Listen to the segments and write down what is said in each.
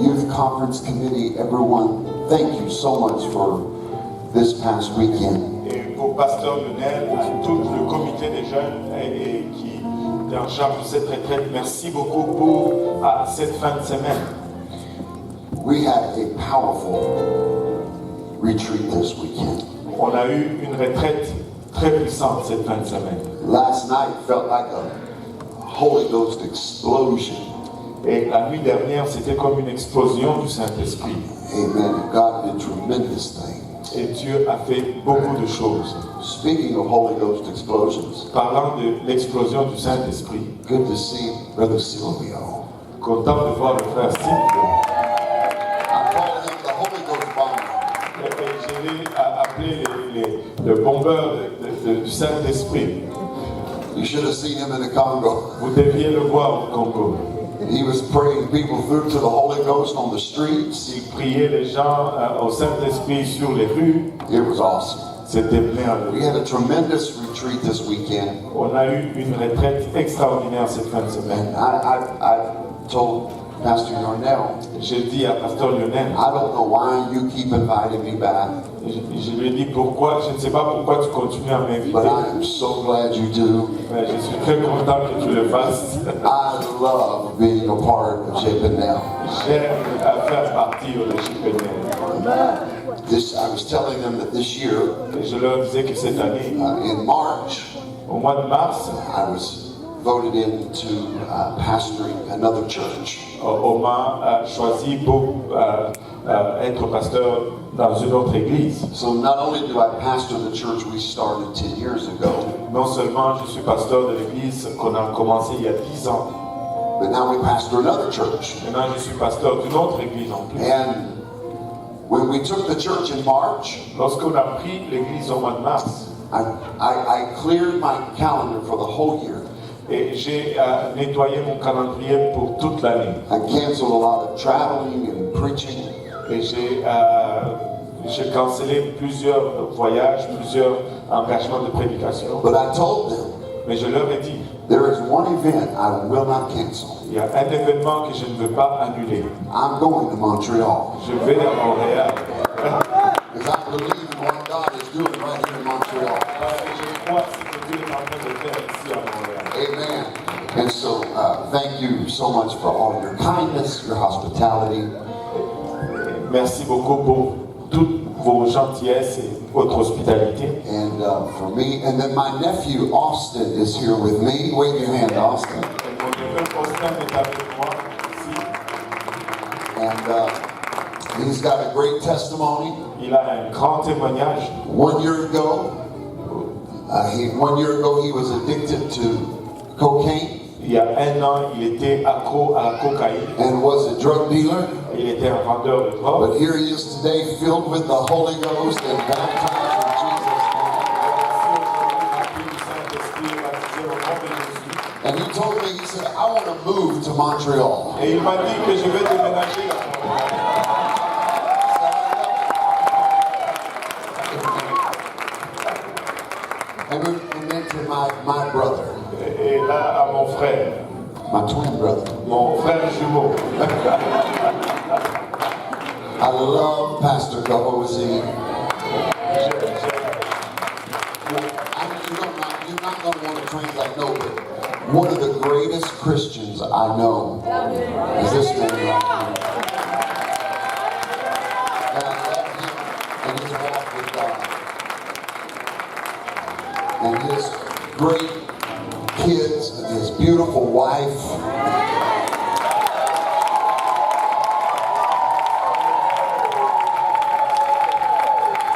Youth Conference Committee, everyone, thank you so much for this past weekend. Et au pasteur Lionel, à tout le comité des jeunes et qui est en charge de cette retraite, merci beaucoup pour cette fin de semaine. We had a powerful retreat this weekend. On a eu une retraite très puissante cette fin de semaine. Last night felt like a Holy Ghost explosion. Et la nuit dernière, c'était comme une explosion du Saint-Esprit. Amen. God did tremendous things. Et Dieu a fait beaucoup de choses. Speaking of Holy Ghost explosions, Parlant de l'explosion du Saint-Esprit, good to see Brother Silvio. content de voir le frère Silvio. I call him the Holy Ghost bomber. Et je l'ai appelé le bombeur du Saint-Esprit. You should have seen him in the Congo. Vous deviez le voir au Congo. He was praying people through to the Holy Ghost on the streets. Il priait les gens au Saint-Esprit sur les rues. It was awesome. C'était We merveilleux. had a tremendous retreat this weekend. On a eu une retraite extraordinaire cette fin de semaine. I told Pastor Yornell, J'ai dit à Pasteur Lionel, I don't know why you keep inviting me back, je lui ai dit pourquoi, je ne sais pas pourquoi tu continues à m'inviter. but I am so glad you do. Mais je suis très content que tu le fasses. I love being a part of JPNL. J'aime faire partie de l'Égypte. I was telling them that this year, Et je leur disais que cette année, in March, au mois de mars, I was voted into pastoring another church. on m'a choisi pour être pasteur dans une autre église. So not only do I pastor the church we started 10 years ago, Non seulement je suis pasteur de l'église qu'on a commencé il y a 10 ans, but now we pastor another church. maintenant je suis pasteur d'une autre église en plus. And when we took the church in March, Lorsqu'on a pris l'église au mois de mars, I cleared my calendar for the whole year. et j'ai nettoyé mon calendrier pour toute l'année. I canceled a lot of traveling and preaching. Et j'ai cancellé plusieurs voyages, plusieurs engagements de prédication. But I told them, Mais je leur ai dit, there is one event I will not cancel. il y a un événement que je ne veux pas annuler. I'm going to Montreal. Je vais à Montréal. Because I believe in what God is doing right here in Montreal. Parce que je crois ce que Dieu est en train de faire ici à Montréal. Amen. And so, thank you so much for all your kindness, your hospitality. Merci beaucoup pour toutes vos gentillesses et votre hospitalité. And for me, and then my nephew Austin is here with me. Wave your hand, Austin. Et mon neveu Austin est avec moi ici. And he's got a great testimony. Il a un grand témoignage. 1 year ago, he was addicted to cocaine Il y a un an, il était accro à la cocaïne. and was a drug dealer. Il était un vendeur de drogue. But here he is today, filled with the Holy Ghost and baptized in Jesus' name. And he told me, he said, I want to move to Montreal. Et il m'a dit que je vais déménager à Montréal. And then to my brother, Et là, à mon frère, my twin brother. mon frère jumeau. I love Pastor Gahozi. You're not going to want to translate, no, but one of the greatest Christians I know is this man right here. And I love him and his walk with God. And his great kids and his beautiful wife.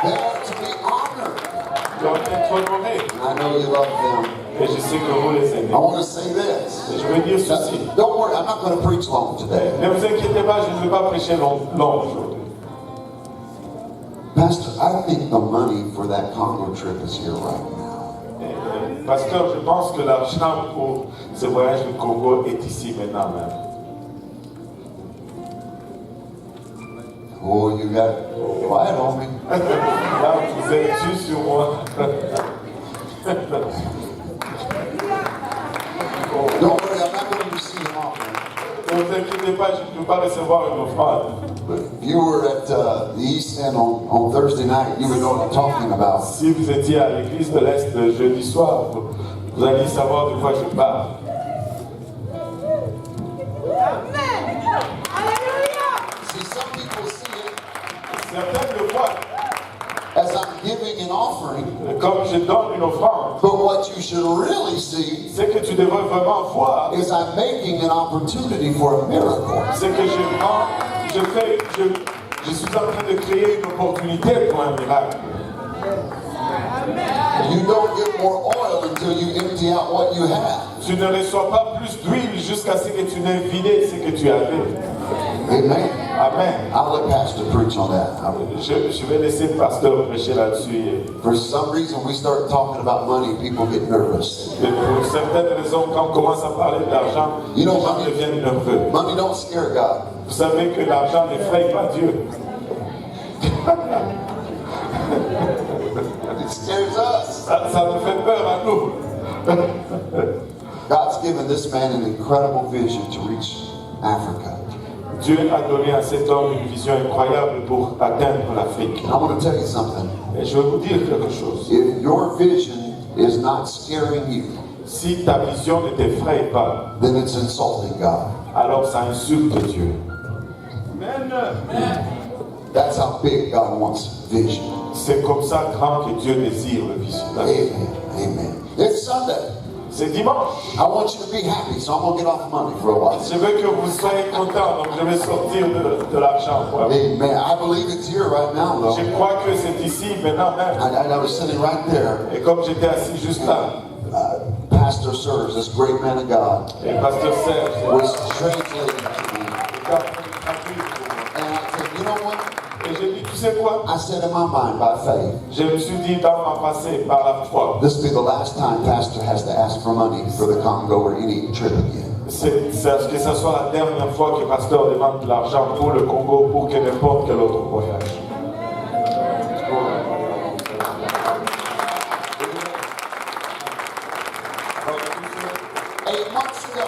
They are to be honored. Doit être honoré. I know you love them. Et je sais que vous les aimez. I want to say this. Et je veux dire ceci. Don't worry, I'm not going to preach long today. Ne vous inquiétez pas, je ne vais pas prêcher long aujourd'hui. Pastor, I think the money for that Congo trip is here right now. Pasteur, je pense que l'argent pour ce voyage au Congo est ici maintenant même. Oh, you got quiet on me. Là, vous êtes juste sur moi. Don't worry, I'm not going to receive an offering. Ne vous inquiétez pas, je ne peux pas recevoir une offrande. If you were at the East End on Thursday night, you would know what I'm talking about. Si vous étiez à l'église de l'Est jeudi soir, vous allez savoir de quoi je parle. See, some people see it Certains le voient as I'm giving an offering, comme je donne une offrande. but what you should really see Ce que tu devrais vraiment voir, is I'm making an opportunity for a miracle. c'est que je suis en train de créer une opportunité pour un miracle. You don't get more oil until you empty out what you have. Tu ne reçois pas plus d'huile jusqu'à ce que tu n'aies vidé ce que tu avais. Amen. Amen. I'll let Pastor preach on that. Je vais laisser le pasteur prêcher là-dessus. For some reason, we start talking about money, people get nervous. Mais pour certaines raisons, quand on commence à parler d'argent, les gens deviennent nerveux. Money don't scare God. Vous savez que l'argent n'effraie pas Dieu. It scares us. Ça nous fait peur à nous. God's given this man an incredible vision to reach Africa. Dieu a donné à cet homme une vision incroyable pour atteindre l'Afrique. I want to tell you something. Et je vais vous dire quelque chose. If your vision is not scaring you, Si ta vision ne t'effraie pas, then it's insulting God. alors ça insulte Dieu. That's how big God wants vision. C'est comme ça grand que Dieu désire le vision. Amen. Amen. It's Sunday. C'est dimanche. I want you to be happy, so I'm going to get off money for a while. Je veux que vous soyez contents, donc je vais sortir de l'argent. Amen. I believe it's here right now, though. Je crois que c'est ici maintenant même. I was sitting right there. Et comme j'étais assis juste là, Pastor Serge, this great man of God, et le pasteur Serge was translating to me. est traduit pour moi. And I said, you know what? Et j'ai dit, tu sais quoi? I said in my mind, by faith, Je me suis dit dans ma passée par la foi, this will be the last time Pastor has to ask for money for the Congo or any trip again. que ça soit la dernière fois que le pasteur demande de l'argent pour le Congo, pour que n'importe quel autre voyage. 8 months ago,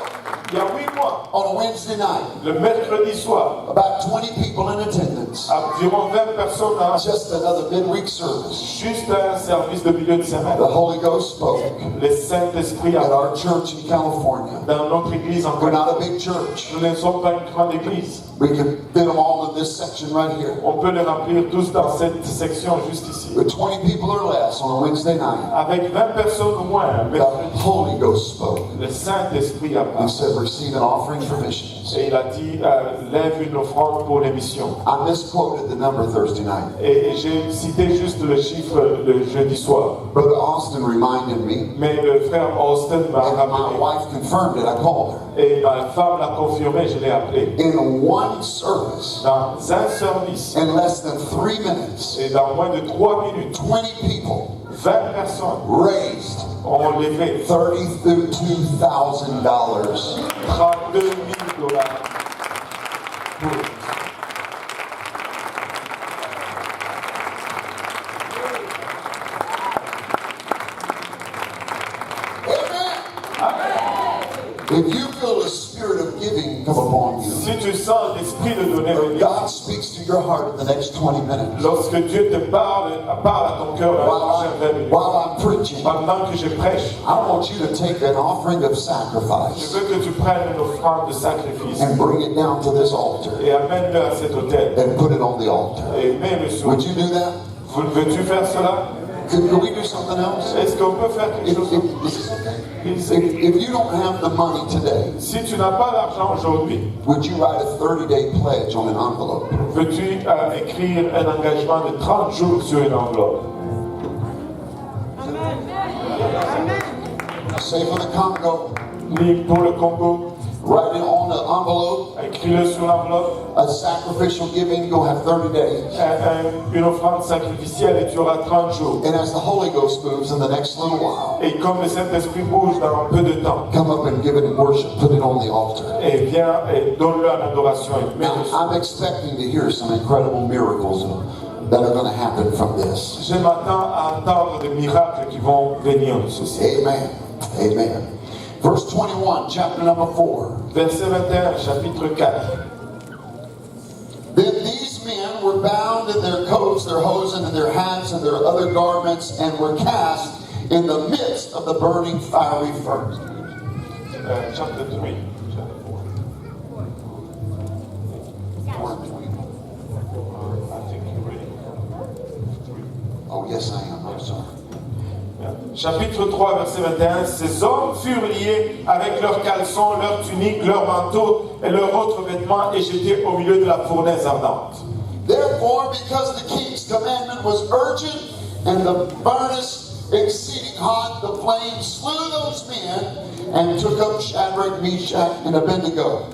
Il y a 8 mois, on a Wednesday night, le mercredi soir, about 20 people in attendance. environ 20 personnes dans Just another midweek service. juste un service de milieu de semaine. The Holy Ghost spoke Le Saint-Esprit at a our church in California. dans notre église en We're Californie. not a big church. Nous ne sommes pas une grande église. We can fit them all in this section right here. On peut les remplir tous dans cette section juste ici. With 20 people or less on a Wednesday night, Avec 20 personnes ou moins, the Holy Ghost spoke. le Saint-Esprit a He parlé. said, receive an offering for missions. Et il a dit, lève une offrande pour les missions. I misquoted the number Thursday night. Et j'ai cité juste le chiffre le jeudi soir. Brother Austin reminded me, Mais le frère Austin m'a and my rappelé. wife confirmed it. I called her. Et ma femme l'a confirmé, je l'ai appelé. In one service, Dans un service, in less than 3 minutes, et dans moins de 3 minutes, 20 people 20 personnes raised ont levé $32,000. 32 000 $. If you feel the spirit of giving come upon you, Si tu sens l'esprit de donner, or God speaks to your heart in the next 20 minutes, lorsque Dieu te parle à ton cœur dans les prochaines 20 minutes, while I'm preaching, pendant que je prêche, I want you to take an offering of je sacrifice veux que tu prennes une offrande de sacrifice and bring it down to this altar et amène-le à cet autel and put it on the altar. et mets-le sur. Would you do that? Veux-tu faire cela? Could we do something else? Est-ce qu'on peut faire quelque chose? If you don't have the money today, Si tu n'as pas l'argent aujourd'hui, would you write a 30-day pledge on an envelope? veux-tu écrire un engagement de 30 jours sur une enveloppe? Say for the Congo, Ni pour le Congo, write it on the envelope, écris-le sur l'enveloppe, a sacrificial giving, you'll have 30 days. une offrande sacrificielle et tu auras 30 jours. And as the Holy Ghost moves in the next little while, Et comme le Saint-Esprit bouge dans peu de temps, come up and give it in worship, put it on the altar. et viens et donne-le en adoration. Et Now, mets-le. I'm expecting to hear some incredible miracles that are going to happen from this. Je m'attends à entendre des miracles qui vont venir de ceci. Amen. Amen. Verse 21, chapter number 4. Verset 21, chapitre 4. Then these men were bound in their coats, their hosen, and their hats, and their other garments, and were cast in the midst of the burning fiery furnace. Chapter 3. I think you're reading. Oh, yes, I am. I'm sorry. Chapitre 3, verset 21. Ces hommes furent liés avec leurs caleçons, leurs tuniques, leurs manteaux et leurs autres vêtements et jetés au milieu de la fournaise ardente. Therefore, because the king's commandment was urgent and the furnace exceeding hot, the flames slew those men and took up Shadrach, Meshach, and Abednego.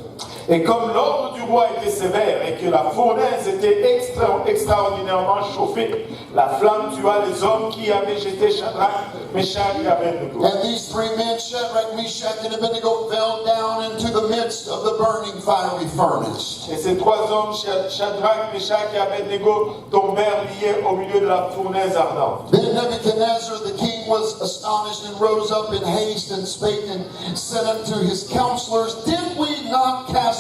Et comme l'ordre du roi était sévère et que la fournaise était extraordinairement chauffée, la flamme tua les hommes qui avaient jeté Shadrach, Meshach et Abednego. And these three men, Shadrach, Meshach, and Abednego, fell down into the midst of the burning fiery furnace. Et ces trois hommes, Shadrach, Meshach et Abednego, tombèrent liés au milieu de la fournaise ardente. Then Nebuchadnezzar the king was astonished and rose up in haste and spake and said unto his counselors, Did we not cast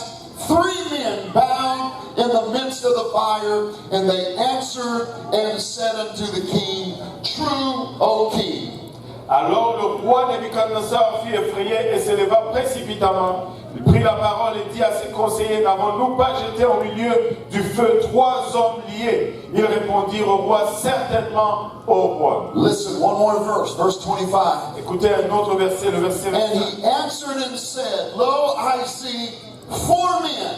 three men bound in the midst of the fire? And they answered and said unto the king, True, O king. Alors le roi Nebuchadnezzar fut effrayé et se leva précipitamment. Il prit la parole et dit à ses conseillers, N'avons-nous pas jeté au milieu du feu trois hommes liés? Ils répondirent au roi, Certainement, au roi. Listen, one more verse, verse 25. Écoutez un autre verset, le verset And 25. he answered and said, Lo, I see 4 men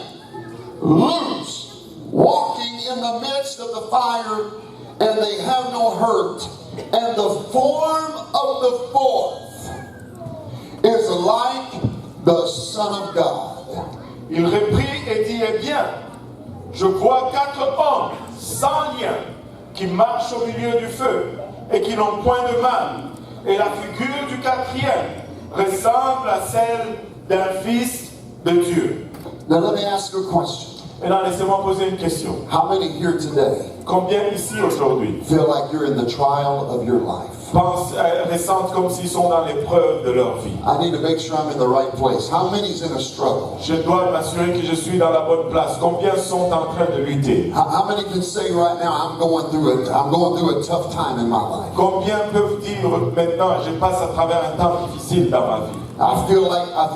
loose, walking in the midst of the fire, and they have no hurt. And the form of the fourth is like the Son of God. Il reprit et dit, Eh bien, je vois 4 hommes sans lien qui marchent au milieu du feu et qui n'ont point de mal. Et la figure du quatrième ressemble à celle d'un fils de Dieu. Now let me ask you a question. Maintenant, laissez-moi poser une question. How many here today Combien ici aujourd'hui feel like you're in the trial of your life? ressentent comme s'ils sont dans l'épreuve de leur vie? I need to make sure I'm in the right place. How many's in a struggle? Je dois m'assurer que je suis dans la bonne place. Combien sont en train de lutter? How many can say right now, I'm going through a tough time in my life? Combien peuvent dire maintenant, je passe à travers un temps difficile dans ma vie? I feel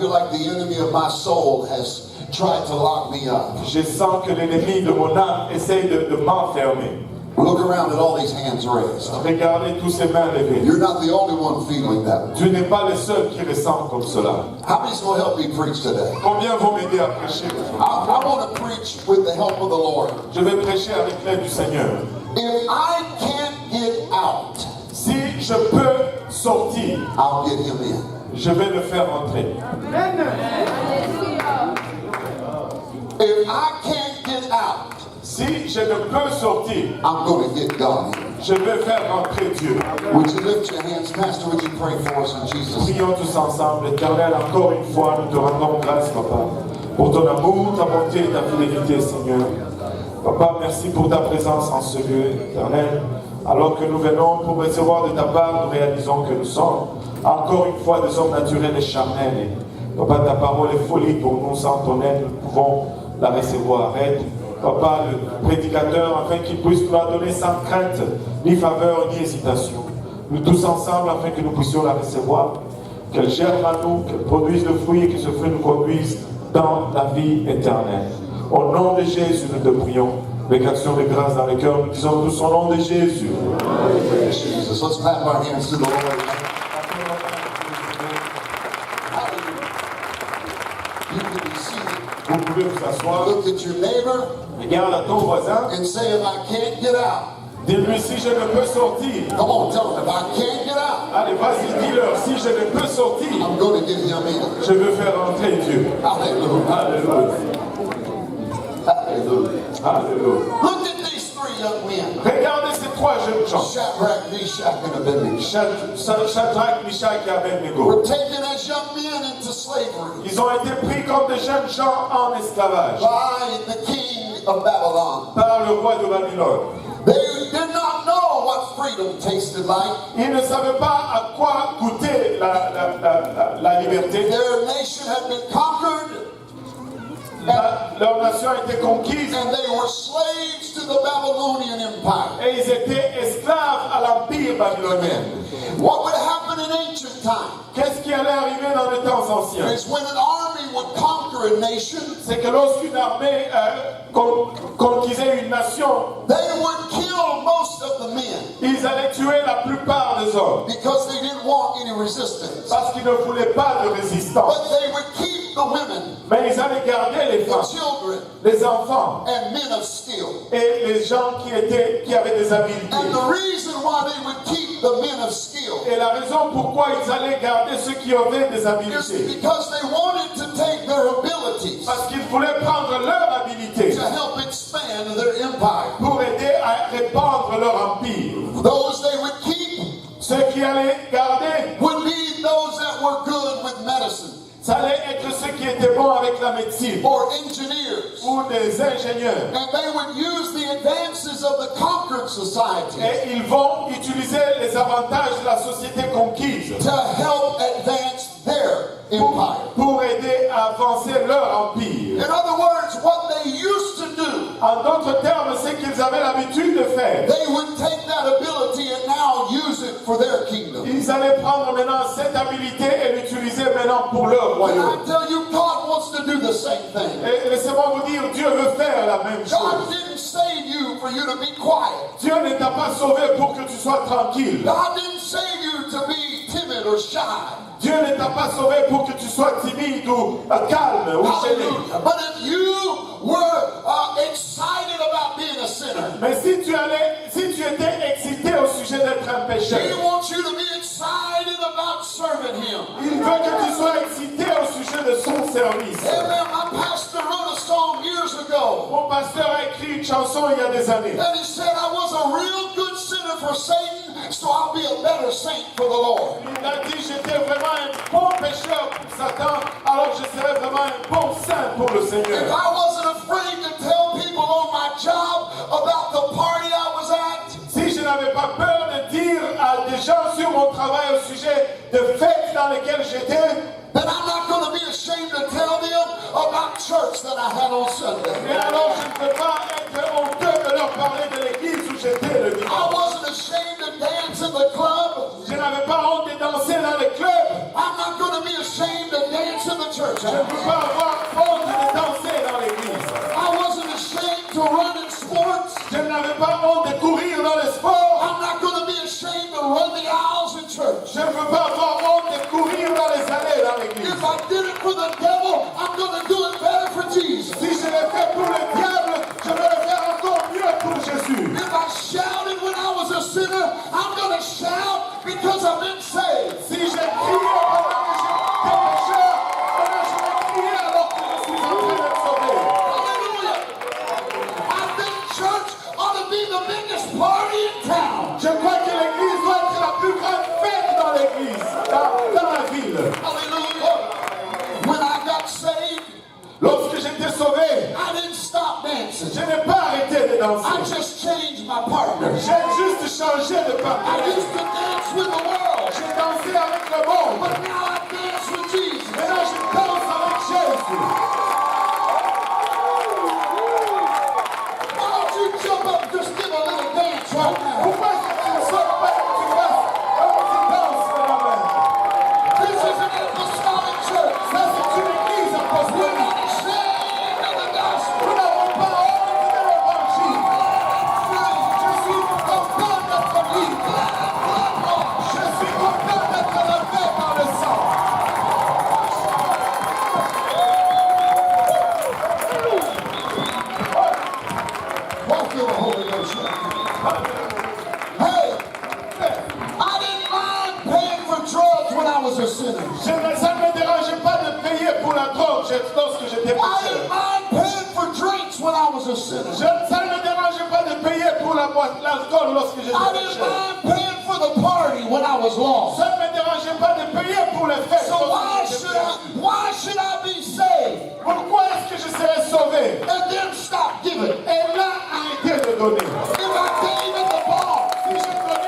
like the enemy of my soul has tried to lock me up. Je sens que l'ennemi de mon âme essaye de m'enfermer. Look around at all these hands raised. Regardez tous ces mains levées. You're not the only one feeling that way. Tu n'es pas le seul qui ressent comme cela. How many's going to help me preach today? Combien vont m'aider à prêcher? I want to preach with the help of the Lord. Je vais prêcher avec l'aide du Seigneur. If I can't get out, Si je peux sortir, I'll get him in. je vais le faire entrer. If I can't get out, Si je ne peux sortir, I'm going to get God in. je vais faire entrer Dieu. Would you lift your hands, Pastor? Would you pray for us in Jesus' name? Prions tous ensemble. Éternel, encore une fois, nous te rendons grâce, Papa, pour ton amour, ta bonté et ta fidélité, Seigneur. Papa, merci pour ta présence en ce lieu, Éternel. Alors que nous venons pour recevoir de ta part, nous réalisons que nous sommes encore une fois des hommes naturels et charnels. Et, Papa, ta parole est folie pour nous. Sans ton aide, nous pouvons la recevoir. Aide, Papa, le prédicateur, afin qu'il puisse nous la donner sans crainte, ni faveur, ni hésitation. Nous tous ensemble, afin que nous puissions la recevoir, qu'elle germe à nous, qu'elle produise le fruit et que ce fruit nous conduise dans la vie éternelle. Au nom de Jésus, nous te prions. Avec action de grâce dans le cœur, nous disons tous au nom de Jésus. Jesus. Let's clap our hands to the Lord. You can be seated. Vous pouvez vous asseoir. Look at your neighbor Regarde à ton voisin. and say, if I can't get out, Dis-lui si je ne peux sortir. come on, tell him, if I can't get out, Allez, vas-y, dis-leur. Si je ne peux sortir, I'm going to get him in. je veux faire entrer Dieu. Hallelujah. Alléluia. Hallelujah. Alléluia. Look at these 3 young men. Regardez ces 3 jeunes gens. Shadrach, Meshach, and Abednego. Shadrach, Meshach et Abednego. Were taken as young men into slavery Ils ont été pris comme des jeunes gens en esclavage by the king of Babylon. par le roi de Babylone. They did not know what what freedom tasted like. Ils ne savaient pas à quoi goûter la liberté. Their nation had been conquered, Leur nation a été conquise and they were slaves to the Babylonian Empire. et ils étaient esclaves à l'empire babylonien. What would happen in ancient times Qu'est-ce qui allait arriver dans les temps anciens? is when an army would conquer a nation, C'est que lorsqu'une armée conquisait une nation, they would kill most of the men ils allaient tuer la plupart des hommes because they didn't want any resistance. parce qu'ils ne voulaient pas de résistance. But they would keep the women, Mais ils allaient garder les the femmes, children, les enfants and men of steel. et les gens qui avaient des habiletés. And the reason why they would keep the men of steel Et la raison pourquoi ils allaient garder ceux qui avaient des is habiletés, because they wanted to take their abilities parce qu'ils voulaient prendre leur habilité to help expand their empire. pour aider à répandre leur empire. Those they would keep Ceux qui allaient garder, would be those that were good with medicine ça allait être ceux qui étaient bons avec la médecine or engineers. ou des ingénieurs. And they would use the advances of the conquered society Et ils vont utiliser les avantages de la société conquise to help advance their empire. pour aider à avancer leur empire. In other words, what they used to do, En d'autres termes, c'est qu'ils avaient l'habitude de faire. they would take that ability and now use it for their kingdom. Ils allaient prendre maintenant cette habilité et l'utiliser maintenant pour leur And royaume. I tell you, God wants to do the same thing. Et laissez-moi vous dire, Dieu veut faire la même God chose. didn't save you for you to be quiet. Dieu ne t'a pas sauvé pour que tu sois tranquille. God didn't save you to be timid or shy. Dieu ne t'a pas sauvé pour que tu sois timide ou calme ou gêné. Hallelujah. But if you were excited about being a sinner, Mais si tu étais excité au sujet d'être un pécheur, He wants you to be excited about serving Him. il veut que tu sois excité au sujet de son service. Amen. My pastor wrote a song years ago, Mon pasteur a écrit une chanson il y a des années. and he said, I was a real good sinner for Satan, so I'll be a better saint for the Lord. Il a dit, j'étais vraiment un bon pécheur pour Satan, alors je serais vraiment un bon saint pour le If Seigneur. I wasn't afraid to tell people on my job about the party I was at, Si je n'avais pas peur de dire à des gens sur mon travail au sujet de fêtes dans lesquelles j'étais, then I'm not going to be ashamed to tell them about church that I had on Sunday. et alors je ne peux pas être honteux de leur parler de l'église où j'étais le I dimanche. wasn't ashamed to dance in the club. Je n'avais pas honte de danser dans les clubs. I'm not going to be ashamed to dance in the church. Je ne peux pas avoir honte de danser dans l'église. I wasn't ashamed to run in sports. Je n'avais pas honte de courir dans les sports. I'm not going to be ashamed to run the aisles in church. Je ne peux pas avoir honte de courir dans les allées dans l'église. If I did it for the devil, I'm going to do it better for Jesus. Si je l'ai fait pour le diable, je vais le faire encore mieux pour Jésus. If I shouted when I was a sinner, I'm going to shout because I've been saved. Si j'ai crié pendant que j'étais pécheur, maintenant je vais crier alors que je suis en train d'être sauvé. Hallelujah. I think church ought to be the biggest party in town. Je crois que l'église doit être la plus grande fête dans l'église, dans la ville. Hallelujah. When I got saved, Lorsque j'étais sauvé, I didn't stop dancing. je n'ai pas arrêté de I danser. just changed my partner. J'ai juste changé de I partenaire. used to dance with the world, J'ai dansé avec le monde. but now I dance with Jesus. Maintenant, je danse avec Jésus. Why don't you jump up and just give a little dance right now? Pourquoi est-ce que tu ne sors pas et que tu fasses un petit danse maintenant? This is an apostolic church. Ça, c'est une église We're apostolique. not ashamed of the gospel. Nous n'avons pas honte de l'évangile. Je suis content d'être libre. Je suis content d'être lavé par le sang. Walk in the Holy Ghost. Hey, I didn't mind paying for drugs when I was a sinner. Ça ne me dérangeait pas de payer pour la drogue lorsque j'étais I pécheur. didn't mind paying for drinks when I was a sinner. Ça ne me dérangeait pas de payer pour l'alcool lorsque I j'étais didn't pécheur. mind paying for the party when I was lost. Ça ne me dérangeait pas de payer pour les fêtes So lorsque j'étais pécheur. why should I be saved Pourquoi est-ce que je serais sauvé and then stop giving? et là arrêter de donner? If I gave in the bar, Si je donnais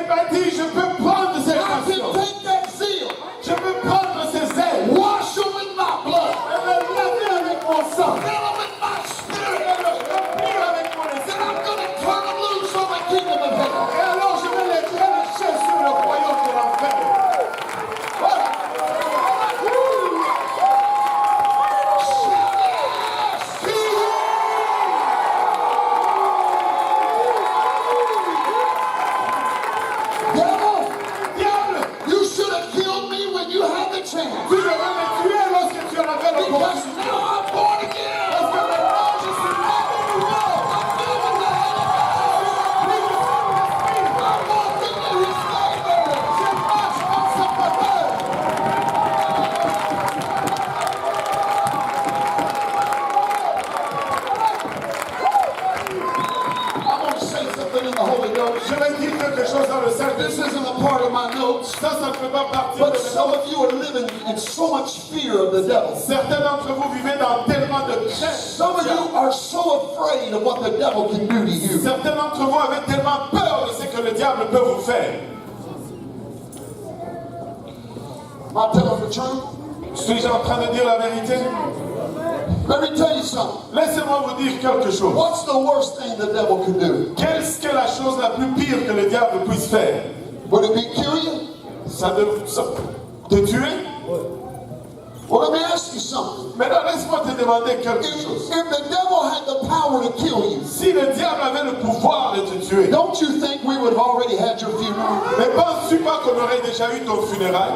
m'a dit, je peux prendre ces I can passions. take that zeal, Je peux prendre ces ailes. wash them with my blood, Et me laver avec mon sang. fill them with my spirit, Et me remplir avec mon then esprit. I'm going to turn them loose on the kingdom of heaven. Et alors je vais les dresser sur le royaume de l'enfer. Voilà. Devil, Diable, you should have killed me when you had the chance. tu devais me tuer lorsque tu en avais Because l'opportunité. now I'm born again. Parce que maintenant je suis mort de nouveau. I'm filled with the Holy Ghost. I'm walking in His favor. Je marche en sa faveur. I'm going to say something in the Holy Ghost. Je vais dire quelque chose dans le Saint-Esprit. This isn't a part of my notes, Ça ne fait pas partie but de mes some notes. of you are living in so much fear of the devil. Certains d'entre vous vivez dans tellement de crainte. Some of you are so afraid of what the devil can do to you. Certains d'entre vous avez tellement peur de ce que le diable peut vous faire. Am I telling the truth? Suis-je en train de dire la vérité? Let me tell you something. Laissez-moi vous dire quelque chose. What's the worst thing the devil can do? Qu'est-ce que la chose la plus pire que le diable puisse faire? Would it be kill you? Te tuer? Well, let me ask you something. Maintenant, laisse-moi te demander quelque If chose. the devil had the power to kill you, Si le diable avait le pouvoir de te tuer, don't you think we would have already had your funeral? mais penses-tu pas qu'on aurait déjà eu ton funérail?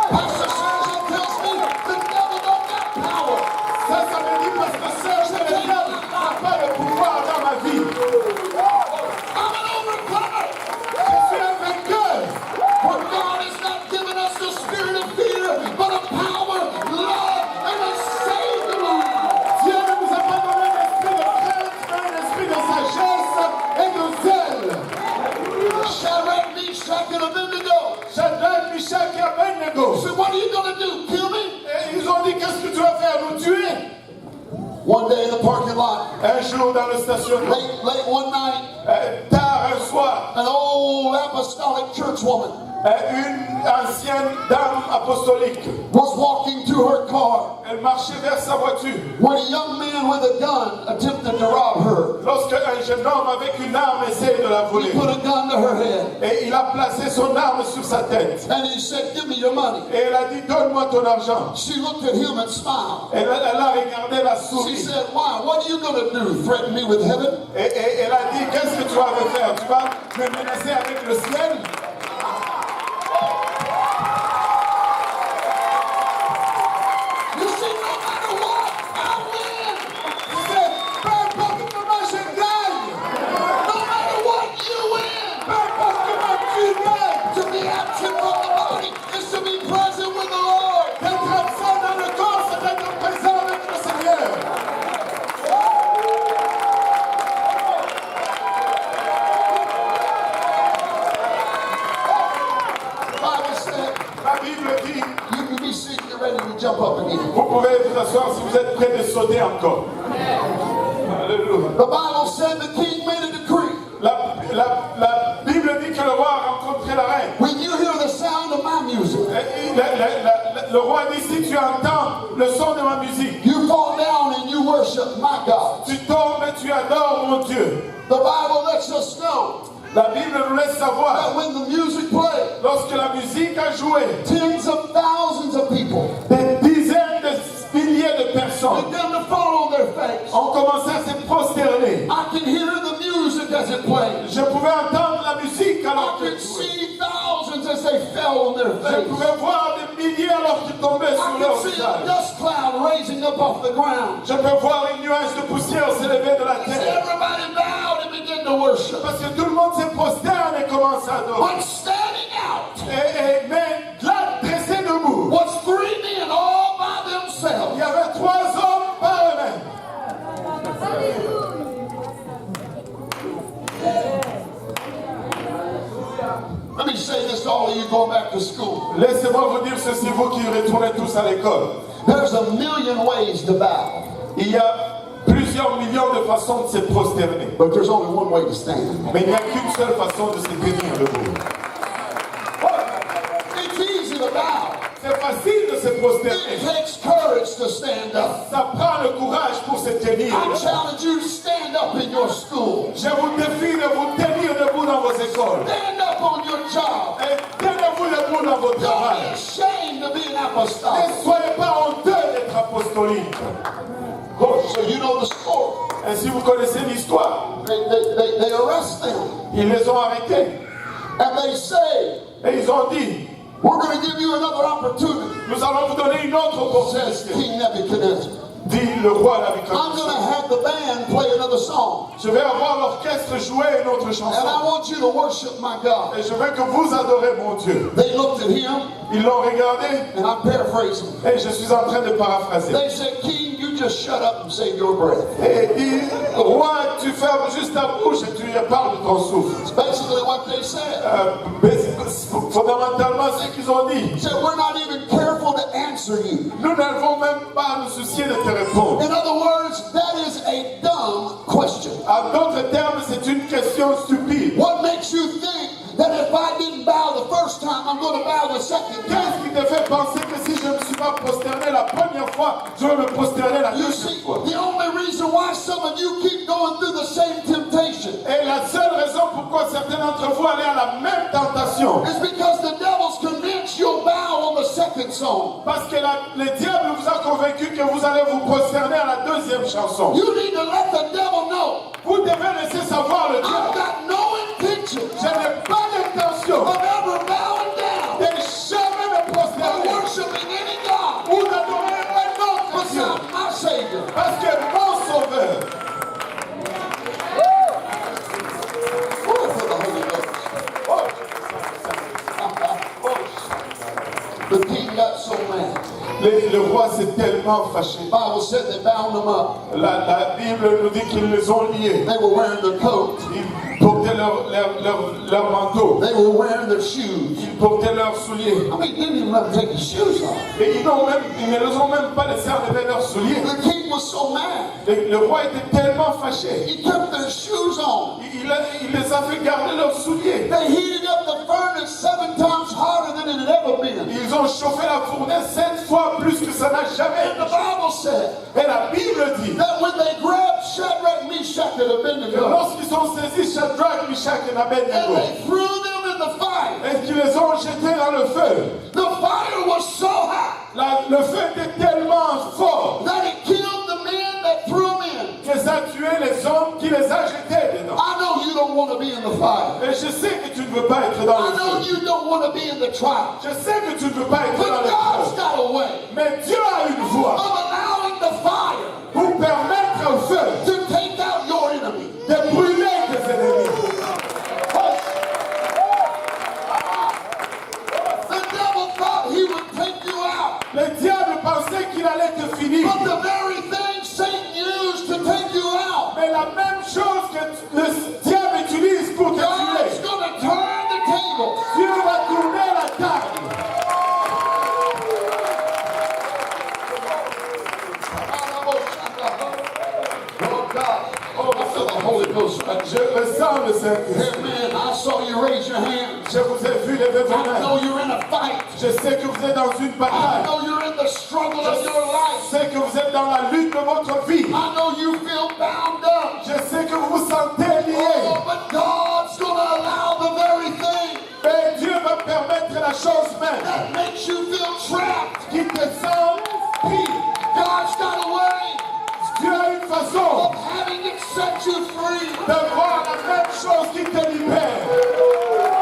Pastor Sergio tells me the devil don't got power. Ça me dit parce que Serge, le diable n'a pas le pouvoir dans ma vie. I'm an overcomer. Je suis un vainqueur. For God has not given us the spirit of fear, but of power, love, and a sound mind. Dieu ne nous a pas donné un esprit de crainte, mais un esprit de sagesse et de zèle. Shadrach, Meshach, and Abednego. Shadrach, Meshach et Abednego. So what are you going to do? Kill me? Et ils ont dit, qu'est-ce que tu vas faire? Nous tuer? One day in the parking lot, Un jour dans le stationnement, late one night, tard un soir, an old apostolic church woman une ancienne dame apostolique, was walking to her car elle marchait vers sa voiture. when a young man with a gun attempted to rob her. Lorsque un jeune homme avec une arme essayait de la He voler, put a gun to her head et il a placé son arme sur sa tête. and he said, "Give me your money." Et elle a dit, donne-moi ton argent. She looked at him and smiled. Elle a regardé la She souris. said, "Why? What are you going to do? Threaten me with heaven?" Et elle a dit, qu'est-ce que tu vas me faire? Tu vas me menacer avec le ciel? You see, no matter what, I win. Peu importe comment je gagne, No matter what, you win. peu importe comment tu gagnes, To be absent from the body is to be present with the Lord. d'être absent dans le corps, c'est d'être présent avec le Seigneur. The Bible said, La Bible dit, you can be seated, you're ready to jump up again. vous pouvez vous asseoir si vous êtes prêts de sauter encore. Alléluia. The Bible said the king made a decree. La Bible dit que le roi a rencontré la reine. When you hear the sound of my music, Le roi dit, si tu entends le son de ma musique, you fall down and you worship my God. tu tombes et tu adores mon Dieu. The Bible lets us know La Bible nous laisse savoir, that when the music plays, lorsque la musique a joué, tens of thousands of people des dizaines de milliers de personnes began to fall on their face. ont commencé à se prosterner. I can hear the music as it plays. Je pouvais entendre la musique I alors could que see thousands as they fell on their je face. pouvais voir des milliers alors qu'ils tombaient I sur leur could see a visage. dust cloud raising up off the ground. Je peux voir les nuages de poussière s'élever de la As terre. everybody bowed and began to worship. Parce que tout le monde se prosterne et commence à adorer. But standing out Mais là, dressé debout, was three men all by il themselves. y avait 3 hommes par eux-mêmes. Let me say this to all of you going back to school. Laissez-moi vous dire ceci, vous qui retournez tous à l'école. There's a million ways to bow. Il y a plusieurs plusieurs millions de façons de se prosterner. but there's only one way to stand. Mais il n'y a qu'une seule façon de se tenir debout. It's easy to bow. C'est facile de se It prosterner. takes courage to stand up. Ça prend le courage pour se tenir. I challenge you to stand up in your school. Je vous défie de vous tenir debout dans vos écoles. Stand up on your job. Et tenez-vous debout dans votre Don't travail. be ashamed to be an Ne apostolic. soyez pas honteux d'être apostolique. So you know the story. Ainsi vous connaissez l'histoire. They arrest them. Ils les ont arrêtés. And they say, Et ils ont dit, we're going to give you another opportunity, nous allons vous donner une autre says opportunité. King Nebuchadnezzar. Dit le roi I'm going to Nabuchodonosor. have the band play another song. Je vais avoir l'orchestre jouer une autre And I chanson. want you to worship my God. Et je veux que vous adorez mon Dieu. They looked at him, Ils l'ont regardé. and I'm paraphrasing. Et je suis en train de paraphraser. They said, King, you just shut up and save your breath. Et il dit, roi, tu fermes juste ta bouche et tu parles de ton souffle. It's basically what they said. Fondamentalement, c'est ce qu'ils ont dit. He said, we're not even careful to answer you. Nous n'avons même pas à nous soucier de te répondre. In other words, that is a dumb question. En d'autres termes, c'est une question stupide. What makes you think that if I didn't bow the first time, I'm going to bow the second time? Qu'est-ce qui te fait penser que si je ne me suis pas prosterné la première fois, je vais me prosterner la You deuxième see, fois? the only reason why some of you keep going through the same temptation Et la seule raison pourquoi certains d'entre vous allez à la même tentation, is because the devil's convinced you'll bow on the second song. parce que le diable vous a convaincu que vous allez vous prosterner à la deuxième chanson. You need to let the devil know, Vous devez laisser savoir le I've diable. got no intention Je n'ai pas d'intention of ever bowing down de jamais me or prosterner worshiping any God ou d'adorer un autre Dieu. besides my Savior. Parce que mon sauveur, Full for the Holy Ghost. The king got so mad. le roi s'est tellement fâché. The Bible said they bound him up. La Bible nous dit qu'ils les ont liés. They were wearing their coat. Ils portaient leur manteau. They were wearing their shoes. Ils portaient leurs souliers. I mean, they didn't even let them take their shoes off. Et ils ne les ont même pas laissé enlever leurs souliers. The king was so mad. Le roi était tellement fâché. He kept their shoes on. Il les a fait garder leurs souliers. They heated up the furnace 7 times hotter than it had ever been. Ils ont chauffé la fournaise 7 fois plus que ça n'a jamais And the été. Bible said Et la Bible dit that when they grabbed Shadrach, Meshach, and que Abednego, lorsqu'ils ont saisi Shadrach, Meshach et and Abednego, they threw them in the fire, et qu'ils les ont jetés dans le feu, the fire was so hot le feu était tellement fort that it killed the men that threw them in. que ça a tué les hommes qui les a jetés dedans. I know you don't want to be in the fire. Et je sais que tu ne veux pas être dans I le know feu. you don't want to be in the trial. Je sais que tu ne veux pas être But dans le God's feu. got a way Mais Dieu a une voie of allowing the fire pour permettre au feu to take out your enemy. de brûler tes ennemis. The devil thought he would take you out. Le diable pensait qu'il allait te finir. But the very thing Satan used to take you out, Mais la même chose que le diable utilise pour te God's tuer, going to turn the table. Dieu va tourner la table. Oh God. Oh, I feel the Holy Ghost right Je ressens le Saint-Esprit. here. Man, I saw you raise your hands. Je vous ai vu lever vos I mains. know you're in a fight. Je sais que vous êtes dans une I bataille. know you're in the struggle of your Je life. sais que vous êtes dans la lutte de votre vie. I know you feel bound up. Je sais que vous vous sentez lié. Oh, but God's going to allow the very thing Mais Dieu va permettre la chose même that makes you feel trapped. qui te sent pris. God's got a way Dieu a une façon of having it set you free. de voir la même chose qui te libère.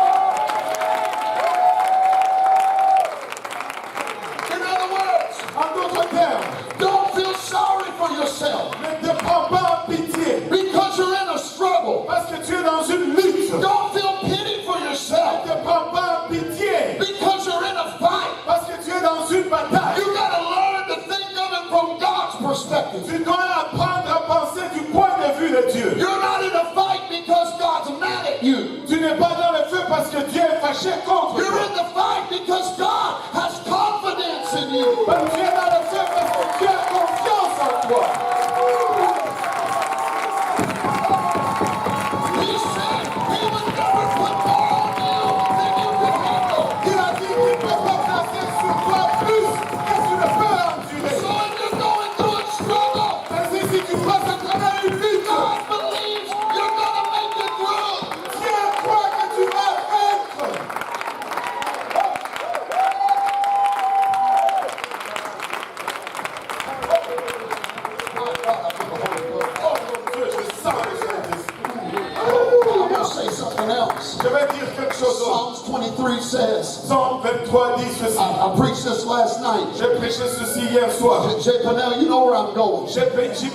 In other words, En d'autres termes, don't feel sorry for yourself ne te prends pas en pitié because you're in a struggle. parce que tu es dans une lutte. Ne Don't feel pity for yourself te prends pas en pitié because you're in a fight. parce que tu es dans une bataille. You got to learn to think of it from God's perspective. Tu dois apprendre à penser du point de vue de Dieu. You're says, Psaume 23 dit ceci. I preached this last night. J'ai prêché ceci hier soir. J. Pennell, you know where I'm going. J.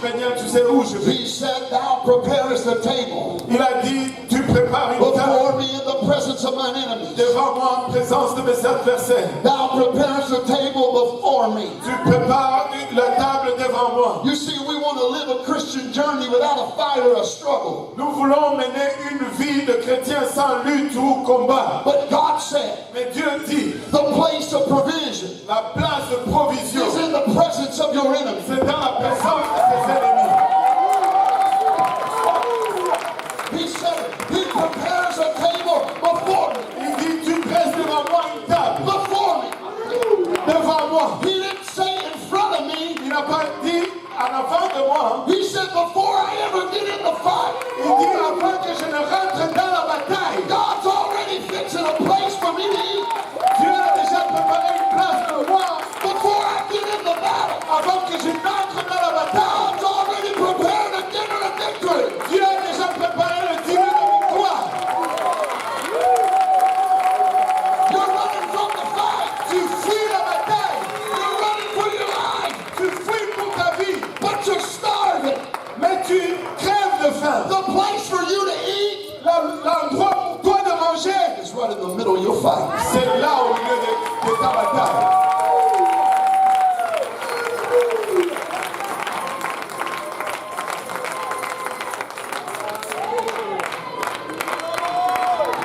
Peniel, tu sais où je vais. He said, thou preparest the table Il a dit, tu prépares une table before me in the presence of mine enemies. devant moi en présence de mes adversaires. Thou preparest the table before me. Tu prépares la table devant moi. You see, we want to live a Christian journey without a fight or a struggle. Nous voulons mener une vie de chrétien sans lutte ou combat. But God said, Mais Dieu dit, the place of provision la place de provision, is in the presence of your enemies. c'est dans la présence de tes ennemis. He said, he prepares a table before me. Il dit, tu dresses devant moi une table. Before me. Devant moi. He didn't say in front of me. Il n'a pas dit en avant de moi. He said, before I ever get in the fight. Il dit, avant que je ne rentre dans la bataille. God's already fixing a place for me to eat. Dieu a déjà préparé une place pour moi. Before I get in the battle. Avant que je n'entre dans la bataille. God's already prepared a dinner of victory. Dieu a déjà préparé le dîner de victoire. You're running from the fight. Tu fuis la bataille. You're running for your life. Tu fuis pour ta vie. But you're starving. Mais tu crèves de faim. The place for you to eat L'endroit pour toi de manger, is right in the middle of your fight. c'est là au milieu de ta bataille.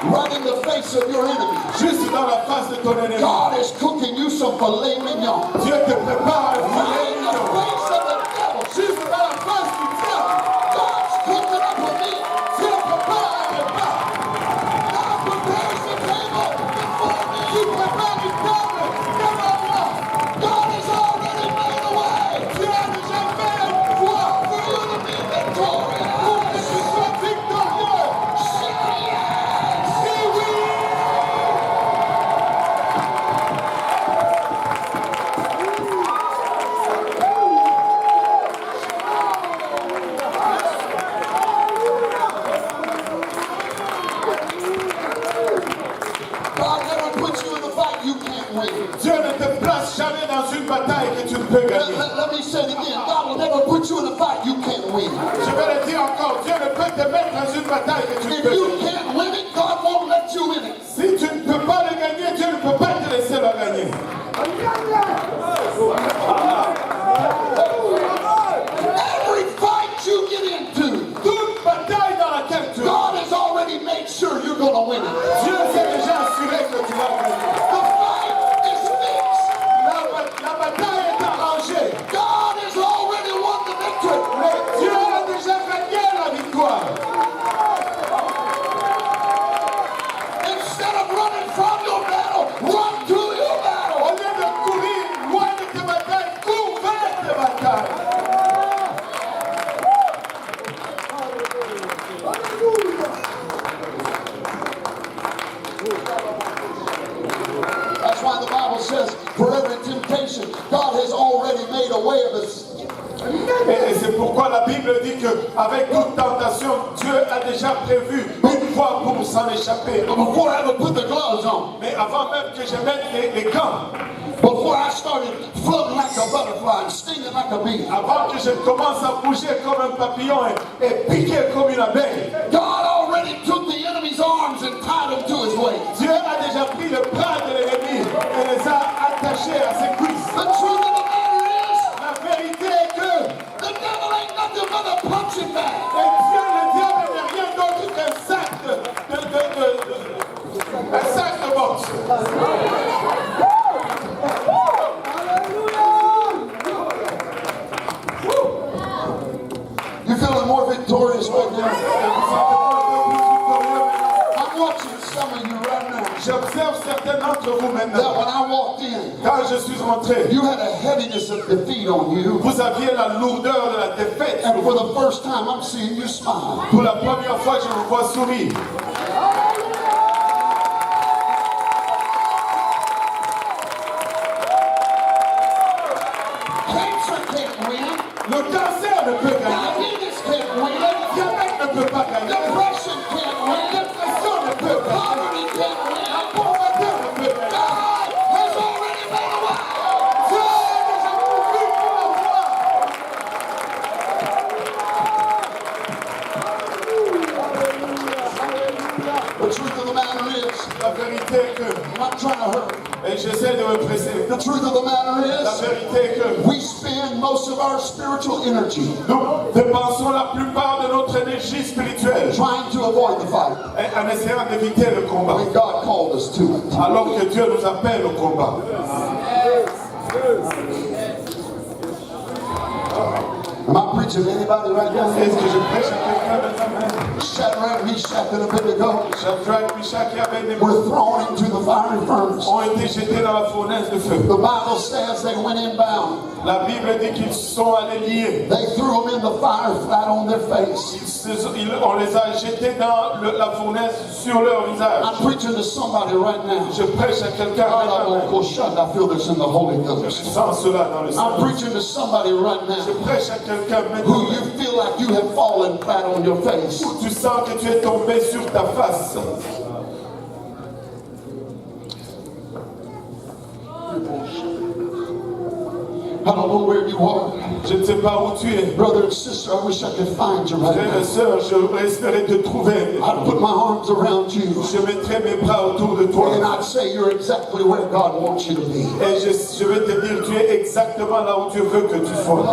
Right in the face of your enemy. Juste dans la face de ton ennemi. God is cooking you some filet mignon. Dieu te prépare un Right filet in the mignon. face of the devil. Juste dans la face du diable. God's cooking up a meal. Dieu prépare un repas. God prepares the table before me. Tu prépares une table devant moi. God has already made a way Dieu a déjà fait une voie for you to be victorious. pour que tu sois victorieux. Say yes. Dis oui. God never puts you in a fight you can't win. Dieu ne te place jamais dans une bataille que tu ne peux gagner. Let me say it again. God will never put you in a fight you can't win. Je vais le dire encore, Dieu ne peut te mettre dans une bataille que tu ne If peux you gagner. can't win it, God won't let you in it. Si tu ne peux pas le gagner, Dieu ne peut pas te laisser le gagner. Every fight you get into, Toute bataille dans laquelle tu es, God has already made sure you're going to win it. Dieu s'est déjà assuré que tu vas gagner. The fight is fixed. La bataille est arrangée. God has already won the victory. Mais Dieu a déjà gagné la victoire. Instead of running from your battle, run to your battle. Au lieu de courir loin de tes batailles, cours vers tes batailles. That's why the Bible says, for every temptation, God has already made a way of it. Et c'est pourquoi la Bible dit qu'avec toute tentation, Dieu a déjà prévu une voie pour s'en échapper. But before I ever put the gloves on, Mais avant même que je mette les gants, before I started floating like a butterfly and stinging like a bee, avant que je commence à bouger comme un papillon et piquer comme une abeille, God already took the enemy's arms and tied them to his waist. Dieu a déjà pris le bras de l'ennemi et les a attachés à ses cuisses. The truth of the matter is, La vérité est que the devil ain't nothing but a punching bag. le diable n'est rien d'autre qu'un sac un sac de boxe. You feeling more victorious right now? I'm watching some of you right now. J'observe certains d'entre vous That maintenant. when I walked in, Quand je suis rentré, you had a heaviness of defeat on you. vous aviez la lourdeur de la défaite. And for the first time, I'm seeing you smile. Pour la première fois, je vous vois sourire. Cancer can't win. Le cancer ne peut gagner. Diabetes can't Le win. diabète ne peut pas gagner. Depression can't La win. dépression ne peut pas gagner. Poverty can't La win. pauvreté ne La vérité est que, I'm not trying to hurry. et j'essaie de me presser, The truth of the matter la is, vérité est que we spend most of our spiritual energy nous dépensons la plupart de notre énergie spirituelle trying to avoid the fight en essayant d'éviter le combat, when God called us to it. alors que Dieu nous appelle au combat. Am I preaching to anybody right now? Est-ce que je prêche à quelqu'un maintenant? Shadrach, Meshach, and Abednego Shadrach, Meshach et Abednego were thrown into the fiery furnace. ont été jetés dans la fournaise de feu. The Bible says they went inbound. La Bible dit qu'ils sont allés liés. They threw them in the fire flat on their face. On les a jetés dans la fournaise sur leur visage. I'm preaching to somebody right now. Je prêche à quelqu'un maintenant. I feel this in the Holy Je Ghost. sens cela dans le I'm Saint. preaching to somebody right Je now prêche à quelqu'un who maintenant you feel like you have fallen flat on your face. où tu sens que tu es tombé sur ta face. I don't know where you are. Je ne sais pas où tu es. Brother and sister, I wish I could find you right Frère et now. sœur, je espérais te trouver. I'd put my arms around you Je mettrai mes bras autour de toi. and I'd say you're exactly where God wants you to be. Et je vais te dire, tu es exactement là où Dieu veut que tu sois.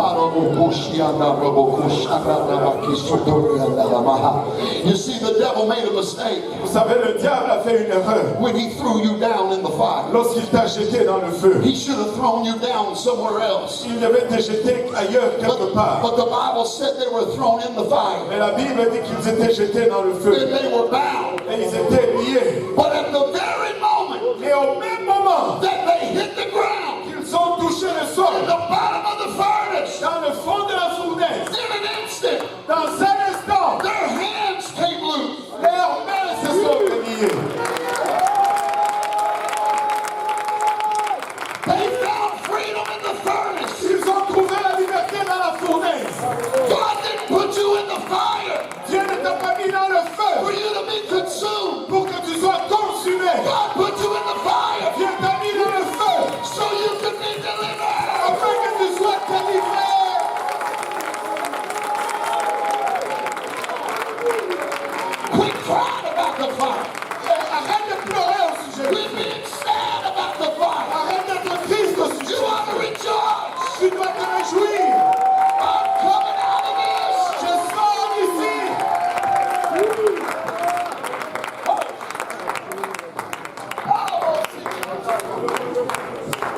You see, the devil made a mistake Vous savez, le diable a fait une erreur when he threw you down in the fire. lorsqu'il t'a jeté dans le feu. He should have thrown you down somewhere else. Il devait te jeter ailleurs quelque part. But the Bible said they were thrown in the fire. Mais la Bible dit qu'ils étaient jetés dans le feu. And they were bound. Et ils étaient liés. But at the very moment Et au même moment that they hit the ground, qu'ils ont touché le in sol, the bottom of the furnace, dans le fond de la fournaise, in an instant, dans un instant, their hands came loose. leurs mains se sont liées. They found freedom in the furnace. Ils ont trouvé la liberté dans la fournaise. God didn't put you in the fire Dieu ne t'a pas mis dans le for feu you to be consumed. pour que tu sois consumé. God put you in the fire Dieu t'a mis dans le feu so you could be delivered. afin que tu sois délivré. Quit crying about the fire. Arrête de pleurer au sujet. Quit being sad about the fire. Arrête d'être triste au You sujet. ought to rejoice. Tu dois te réjouir. I'm coming out of this. Je sors d'ici.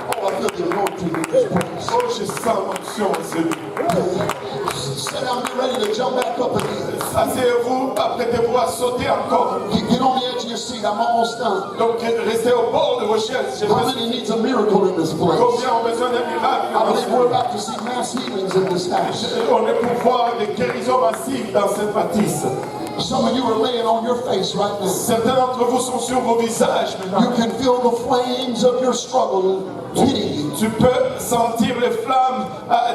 Oh, I feel the anointing in this place. Oh, je sens l'onction en ce lieu. Sit down, get ready to jump back up again. Asseyez-vous, apprêtez-vous à sauter encore. Get on the edge of your seat. I'm almost done. Donc restez au bord de vos chaises. How many needs a miracle in this place? Combien ont besoin d'un miracle? I believe we're about to see mass healings in this house. On est pour voir des guérisons massives dans cette bâtisse. Some of you are laying on your face right now. Certains d'entre vous sont sur vos visages You maintenant. can feel the flames of your struggle hitting you. Tu peux sentir les flammes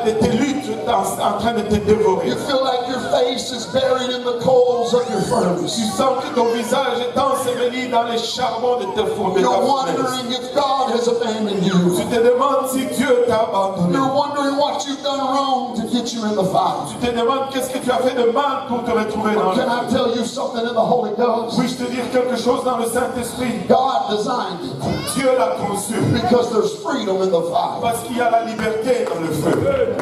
de tes luttes en train de te dévorer. You feel like your face is buried in the coals of your furnace. Tu sens que ton visage est enseveli dans les charbons de ta fournaise. You're wondering if God has abandoned you. Tu te demandes si Dieu t'a abandonné. You're wondering what you've done wrong to get you in the fire. Tu te demandes qu'est-ce que tu as fait de mal pour te retrouver dans le Can I tell you something in the Holy Ghost? Puis-je te dire quelque chose dans le Saint-Esprit? God designed it Dieu l'a conçu because there's freedom in the fire. parce qu'il y a la liberté dans le feu.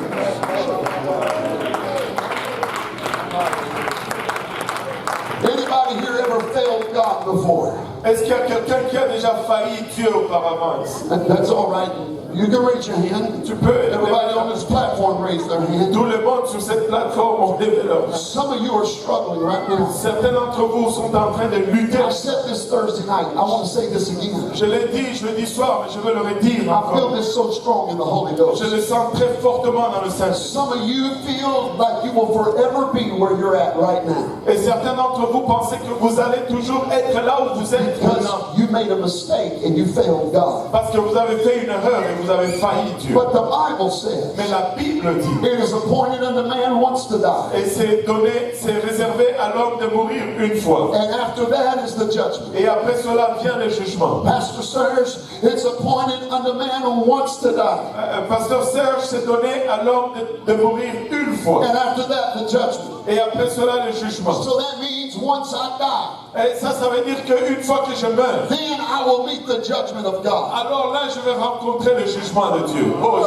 Anybody here ever failed God before? Est-ce qu'il y a quelqu'un qui a déjà failli Dieu auparavant? That's all right. You can raise your hand. Tu peux. Everybody on this platform raise their hand. Tout le monde sur cette plateforme ont levé leur main. Some of you are struggling right now. Certains d'entre vous sont en train de lutter. I said this Thursday night. I want to say this again. Je l'ai dit jeudi soir, mais je veux le redire I feel encore. this so strong in the Holy Ghost. Je le sens très fortement dans le Saint-Esprit. Some of you feel like you will forever be where you're at right now Et certains d'entre vous pensez que vous allez toujours être là où vous êtes because maintenant. you made a mistake and you failed God. Parce que vous avez fait une erreur et vous avez failli Dieu. But the Bible says Mais la Bible dit, it is appointed unto man once to die, et c'est donné, c'est réservé à l'homme de mourir une fois. and after that is the judgment. Et après cela vient le jugement. Pastor Serge, it's appointed unto man once to die, Pasteur Serge, c'est donné à l'homme de mourir une fois. and after that the judgment. Et après cela le jugement. So that means means once I die, Et ça veut dire qu'une fois que je meurs, then I will meet the judgment of God. alors là, je vais rencontrer le jugement de Dieu. Oh,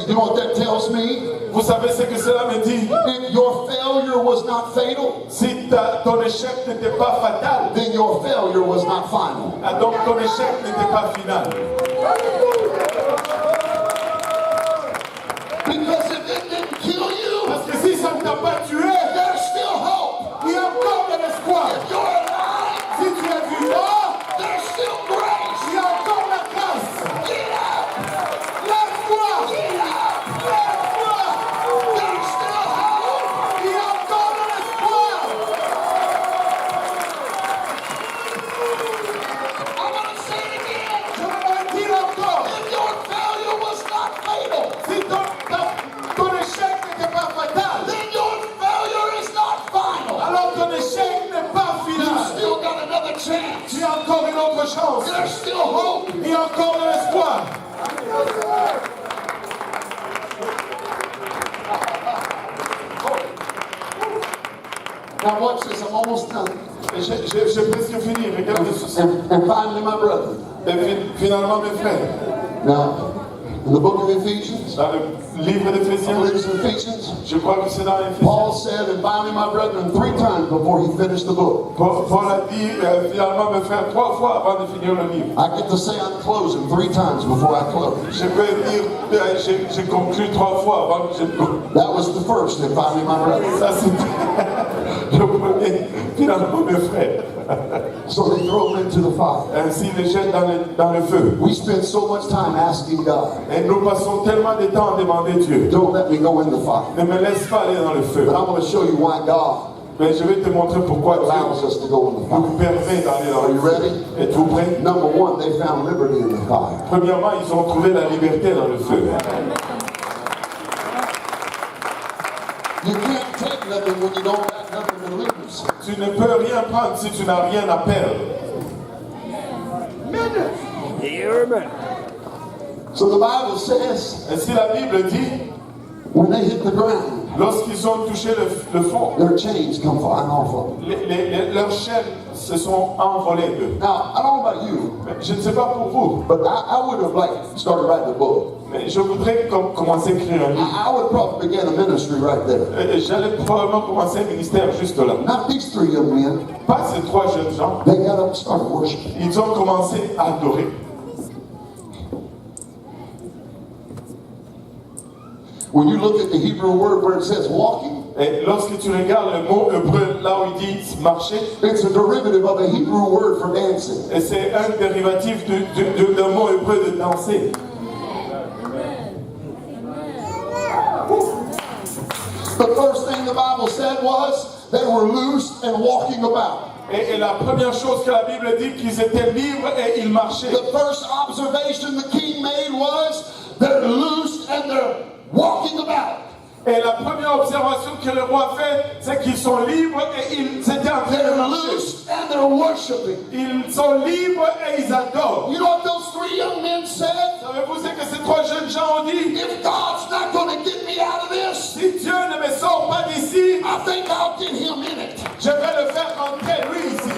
You know what that tells me? vous savez ce que cela me dit? If your failure was not fatal, Si ton échec n'était pas fatal, then your failure was not final. donc ton échec n'était pas final. Because if it didn't kill you, Parce que si ça ne t'a pas tué, there's still hope. il y a encore de l'espoir. If you're alive, Si tu es vivant, there's still grace. il y a encore la grâce. Get up! Lève-toi! Get up! Lève-toi! There's still hope. Il y a encore de l'espoir. I'm going to say it again. Je vais le dire encore. If your failure was not fatal, Si ton échec n'était pas fatal, then your failure is not final. alors ton échec n'est pas You final. still got another chance. Tu as encore une autre chance. There's still hope. Il y a encore de l'espoir. Now watch this. I'm almost done. J'ai presque fini. Regarde ceci. And finally, my brother. Et finalement, mes frères, Now, in the book of Ephesians, dans le livre I d'Éphésiens, believe it's in Ephesians, je crois que c'est dans Éphésiens, Paul said, and finally, my brethren, 3 times before he finished the book. Paul a dit finalement, mes frères, 3 fois avant de finir le livre. I get to say I'm closing 3 times before I close. Je peux dire, j'ai conclu 3 fois avant que je That was the first, and finally, my brethren. Ça, c'était le premier, finalement, mes frères. So they throw him into the fire. Ainsi, les jettent dans le feu. We spend so much time asking God, Et nous passons tellement de temps à demander Dieu, don't let me go in the fire. ne me laisse pas aller dans le feu. But I'm going to show you why God Mais je vais te montrer pourquoi allows Dieu us to go in the fire. nous permet d'aller dans Are le you feu. ready? Êtes-vous prêts? Number 1, they found liberty in the fire. Premièrement, ils ont trouvé la liberté dans le feu. You can't take nothing when you don't have nothing to lose. Tu ne peux rien prendre si tu n'as rien à perdre. So the Bible says, Ainsi, la Bible dit, when they hit the ground, lorsqu'ils ont touché le fond, their chains come flying off of them. leurs chaînes se sont envolées d'eux. Now, I don't know about you, Je ne sais pas pour vous, but I would have started writing a book. mais je voudrais commencer à écrire un livre. I would probably begin a ministry right there. J'allais probablement commencer un ministère juste là. Not these 3 young men. Pas ces 3 jeunes gens. They got up and started worshiping. Ils ont commencé à adorer. When you look at the Hebrew word where it says walking, Et lorsque tu regardes le mot hébreu, là où il dit marcher, it's a derivative of a Hebrew word for dancing. et c'est un dérivatif d'un mot hébreu de danser. The first thing the Bible said was they were loose and walking about. Et la première chose que la Bible dit, qu'ils étaient libres et ils marchaient. The first observation the king made was they're loose and they're walking about. Et la première observation que le roi fait, c'est qu'ils sont libres et ils étaient en train de They're marcher. loose and they're worshiping. Ils sont libres et ils adorent. You know what those 3 young men said? Savez-vous ce que ces 3 jeunes gens ont dit? If God's not going to get me out of this, Si Dieu ne me sort pas d'ici, I think I'll get him in it. je vais le faire rentrer lui ici.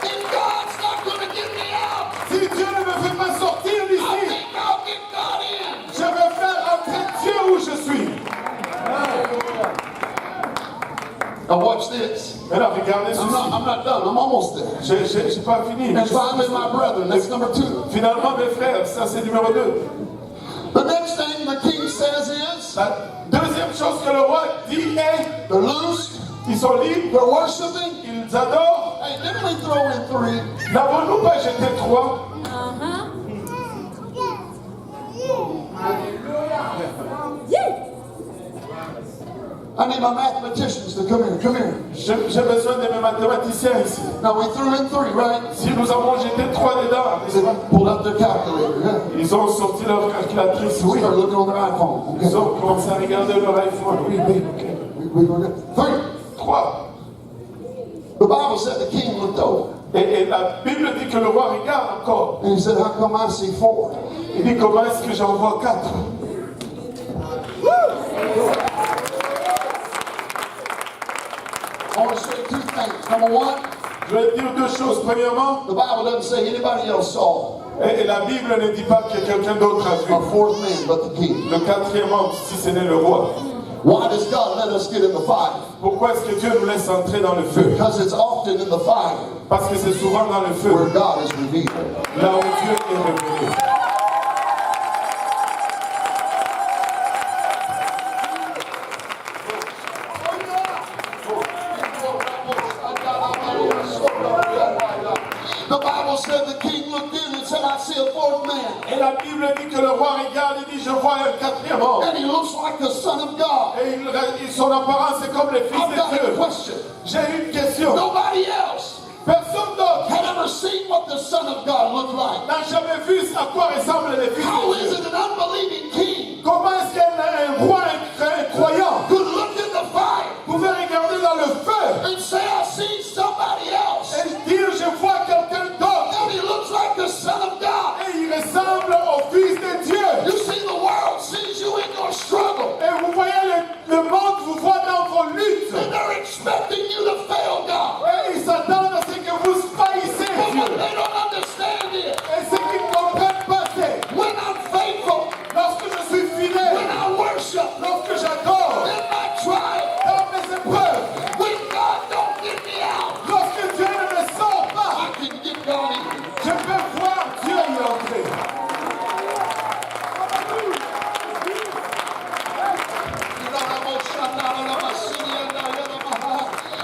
If God's not going to get me out, Si Dieu ne me fait pas sortir I d'ici, think I'll get God in. je vais faire rentrer Dieu où je suis. Now watch this. Mais là, regardez ceci. I'm not done. I'm almost there. J'ai pas fini. And finally, my brethren, that's number 2. Finalement, mes frères, ça c'est numéro 2. The next thing the king says is La deuxième chose que le roi dit est, they're loose, ils sont libres, they're worshiping. ils adorent. Hey, didn't we throw in 3? N'avons-nous pas jeté 3? I need my mathematicians to come here. Come here. J'ai besoin de mes mathématiciens ici. Now we threw in 3, right? Si nous avons jeté 3 dedans, They pulled out their calculator. Yeah. ils ont sorti leur calculatrice, oui. Started looking on their iPhone. Okay. Ils ont commencé à regarder leur iPhone, oui, oui, ok. We were good. 3. 3. The Bible said the king looked over Et la Bible dit que le roi regarde encore. and he said, "How come I see 4?" Il dit, comment est-ce que j'envoie 4? I want to say two things. Number one, Je vais dire deux choses. Premièrement, the Bible doesn't say anybody else saw et la Bible ne dit pas que quelqu'un d'autre a vu. a fourth man but the king. Le quatrième homme, si ce n'est le roi. Why does God let us get in the fire? Pourquoi est-ce que Dieu nous laisse entrer dans le feu? Because it's often in the fire Parce que c'est souvent dans le feu, where God is revealed. là où Dieu est révélé. The Bible said the king looked in and said, I see a fourth man. Et la Bible dit que le roi regarde et dit, je vois un quatrième homme. And he looks like the Son of God. Et son apparence est comme le Fils I've got de a Dieu. question. J'ai une question. Nobody else Personne d'autre had ever seen what the Son of God looked like. n'a jamais vu à quoi ressemble le Fils How de is Dieu. it an unbelieving king Comment est-ce qu'un roi incroyant could look in the fire pouvait regarder dans le feu and say, I see somebody else? et dire, je vois quelqu'un d'autre? And he looks like the Son of God. Et il ressemble au Fils de Dieu. You see, the world sees you in your struggle. Et vous voyez, le monde vous voit dans vos luttes. And they're expecting you to fail God. Et ils s'attendent à ce que vous faillissez But Dieu. what they don't understand is, Et ce qu'ils ne comprennent pas, c'est when I'm faithful, lorsque je suis when fidèle, I worship, lorsque j'adore, in my trial, dans mes épreuves, when God don't get me out, lorsque Dieu ne me sort pas, I can get God in. je peux voir Dieu y entrer.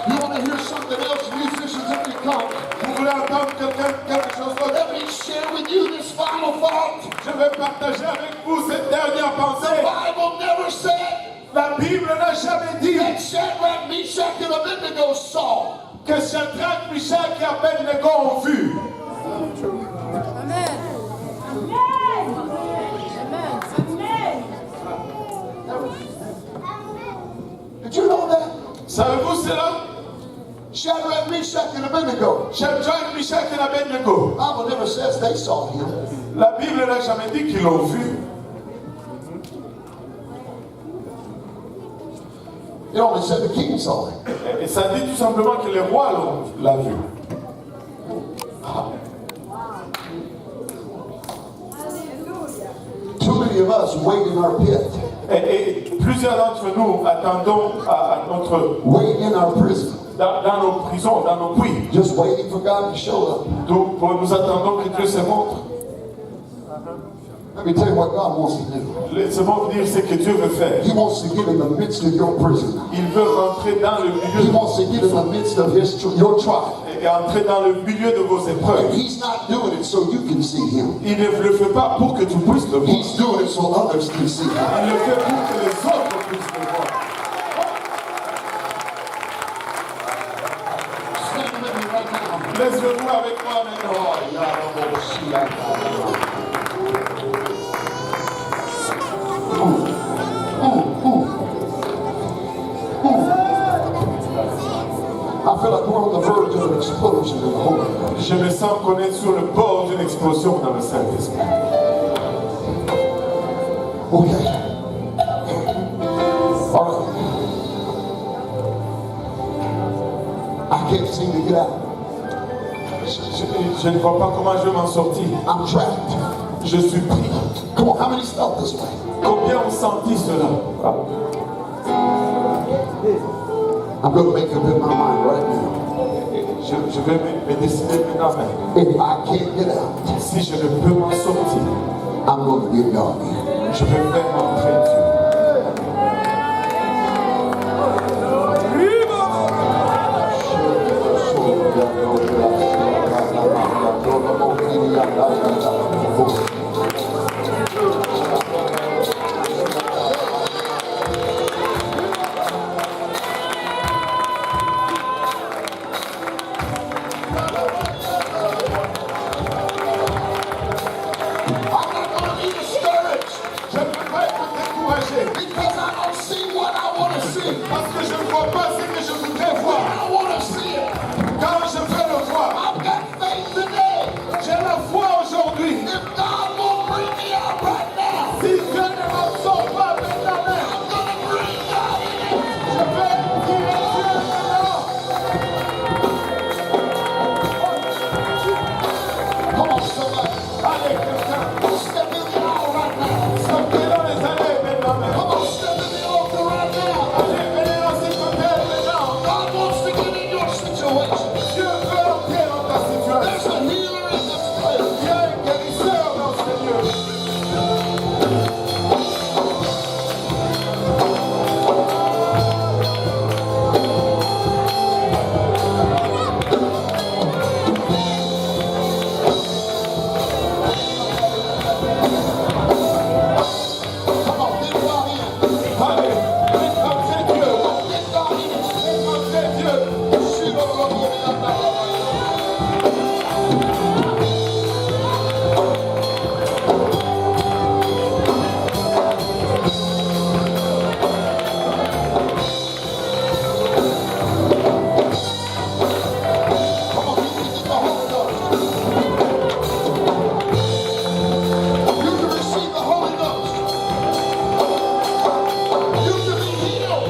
You want to hear something else, musicians, if you come? Vous voulez entendre quelque chose d'autre? Let me share with you this final thought. Je vais partager avec vous cette dernière The pensée. Bible never said La Bible n'a jamais dit that Shadrach, Meshach, and Abednego saw. que Shadrach, Meshach et Abednego ont vu. Amen. Did you know that? Savez-vous cela? Shadrach, Meshach, and Abednego. Shadrach, Meshach et Abednego. The Bible never says they saw him. La Bible n'a jamais dit qu'ils l'ont vu. It only said the king saw him. Et ça dit tout simplement que le roi l'a vu. Too many of us wait in our pit, Et plusieurs d'entre nous attendons à notre, wait in our prison, dans nos prisons, dans nos puits. just waiting for God to show up. Nous attendons que Dieu se montre. Let me tell you what God wants to do. Laissez-moi vous dire ce que Dieu veut faire. He wants to get in the midst of your prison. Il veut rentrer dans le He milieu wants to get in the midst of your trial. et entrer dans le milieu de vos And épreuves. he's not doing it so you can see him. Il ne le fait pas pour que tu puisses le voir. He's doing it so others can see him. Il le fait pour que les autres puissent le voir. Stand with me right now. Laissez-vous avec moi maintenant. I feel like we're on the verge of an explosion in the Holy Ghost. Je me sens qu'on est sur le bord d'une explosion dans le Saint-Esprit. Okay. All right. I can't seem to get out. Je ne vois pas comment je vais m'en sortir. I'm trapped. Je suis pris. Come on, how many felt this way? Combien ont senti cela? I'm going to make up in my mind right now. Je vais me décider maintenant. If I can't get out, Si je ne peux m'en sortir, I'm going to get God in. je vais faire entrer Dieu. I'm not going to be discouraged Je ne peux pas être découragé because I don't see what I want to see. parce que je ne vois pas ce que je voudrais voir. I want to see it. Quand je vais le voir, I've got faith today. j'ai la foi aujourd'hui. If God Come on, get God in. Allez, entrez Dieu. Get God in. Entrez Dieu. Come on, you can get the Holy Ghost. You can receive the Holy Ghost. You can be healed.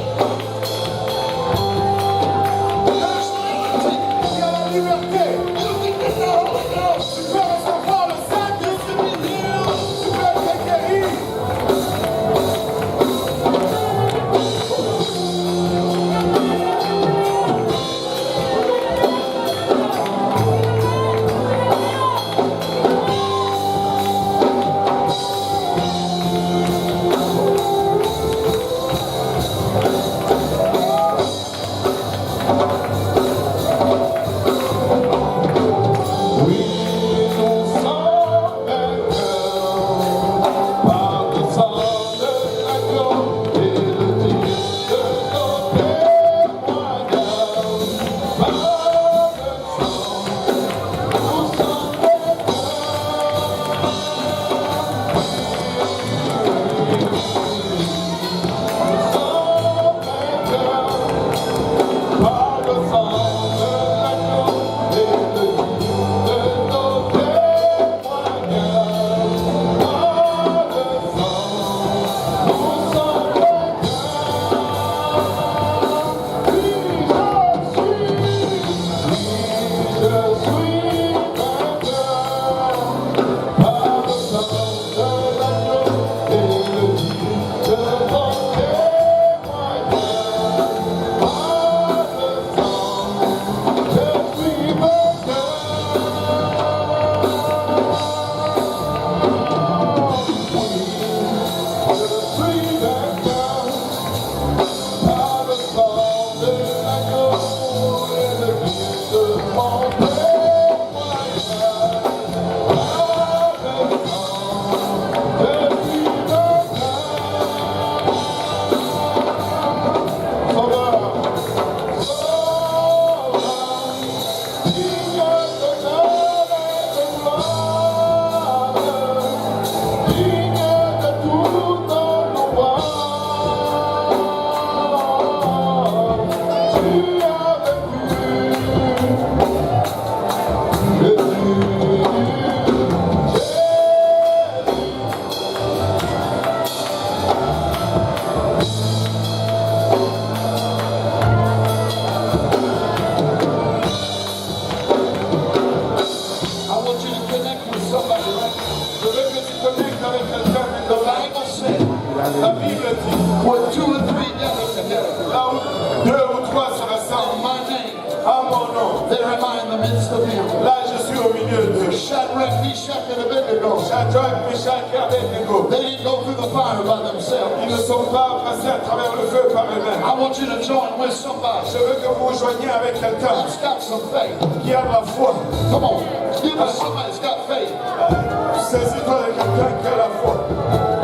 There's liberty. Il y a la liberté. You can get the Holy Ghost. Tu peux recevoir le Saint-Esprit. Tu peux être guéri. Oui, nous sommes vainqueurs par le sang de l'agneau et le Dieu de nos témoignages. Par le sang, nous sommes vainqueurs par le sang de l'agneau et le Dieu de nos témoignages. Par le sang, nous sommes vainqueurs. Oui, je suis vainqueur. Par le sang de l'agneau et le Dieu de nos témoignages. Par le sang, je suis vainqueur. Je suis vainqueur par le sang de l'agneau et le Dieu de mon témoignage. Par le sang, je suis vainqueur. Sauveur, sauveur, digne d'honneur et de gloire, digne de toute louange. Tu as vécu, I want you to connect with somebody right now. Je veux que tu connectes avec quelqu'un The maintenant. Bible said, La Bible dit, where two or three gather together là où deux ou trois se in rassemblent my name, à mon nom, there am I in the midst of them. là je suis au milieu d'eux. Shadrach, Meshach, and Abednego. Shadrach, Meshach et Abednego. They didn't go through the fire by themselves. Ils ne sont pas passés à travers le feu par eux-mêmes. I want you to join with somebody Je veux que vous rejoigniez avec quelqu'un that's got some faith. qui a de la foi. Come on, give us somebody that's got faith. Saisis-toi de quelqu'un qui a la foi.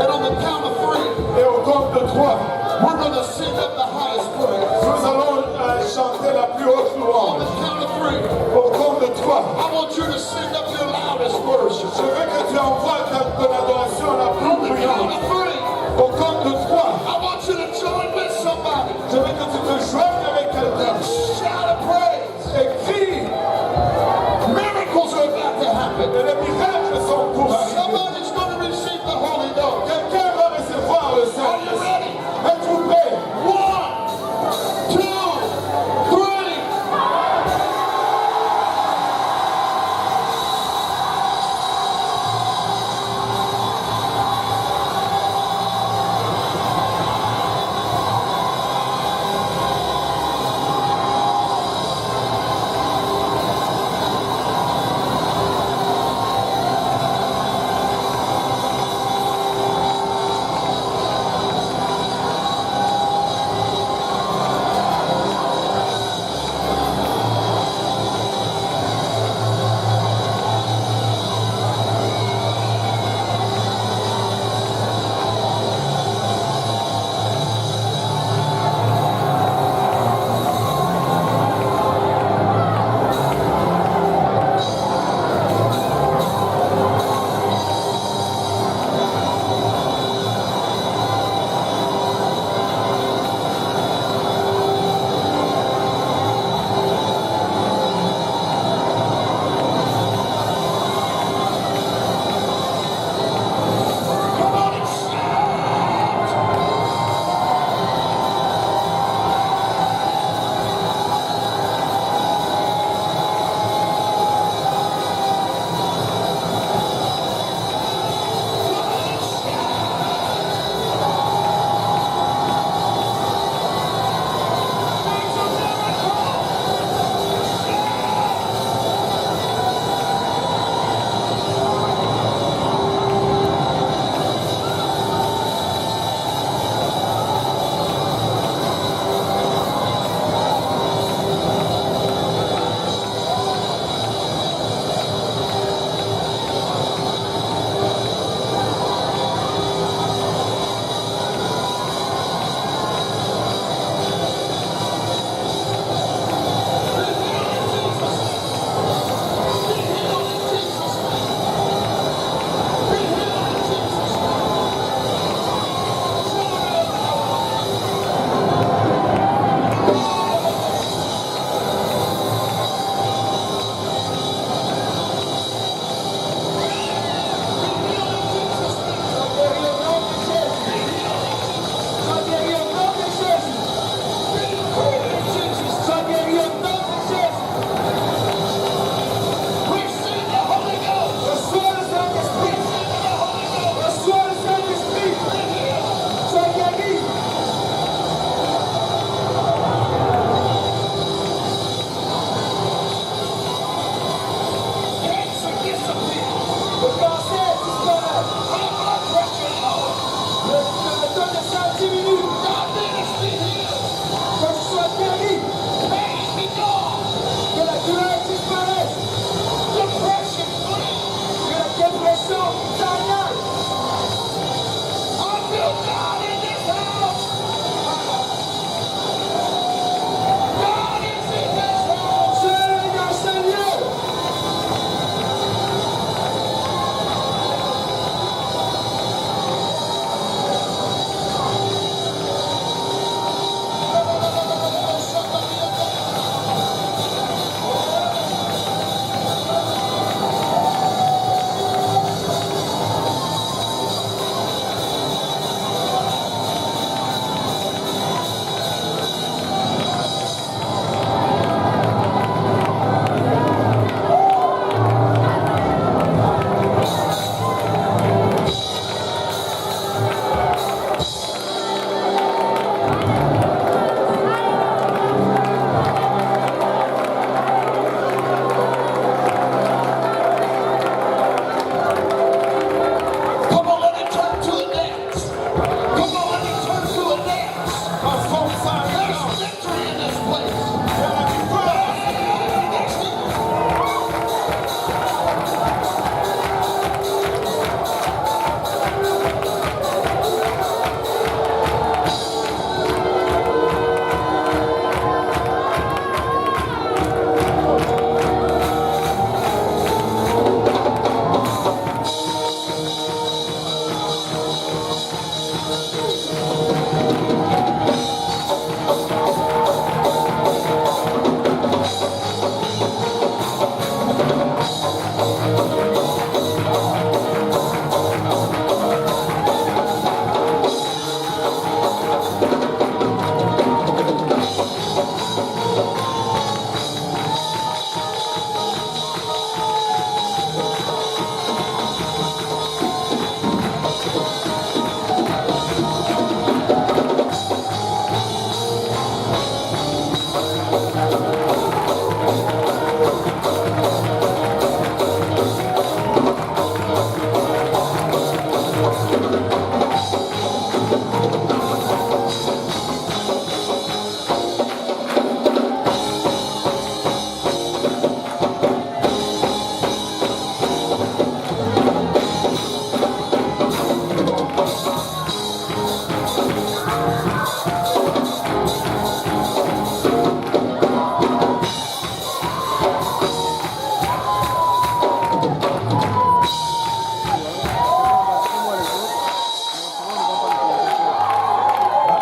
And on the count of three, Et au compte de trois, we're going to sing up the highest praise. nous allons chanter la plus haute On louange. the count of three, Au compte de trois, I want you to sing up your loudest worship. je veux que tu envoies ton adoration la On plus the count bruyante. of three, Au compte de trois, I want you to join with somebody. je veux que tu te joignes avec quelqu'un Shout a praise. et crie. Miracles are about to happen. Et les miracles sont pour arriver. Somebody's going to receive the Holy Ghost. Quelqu'un va recevoir le Are you Saint-Esprit. ready? Êtes-vous prêts?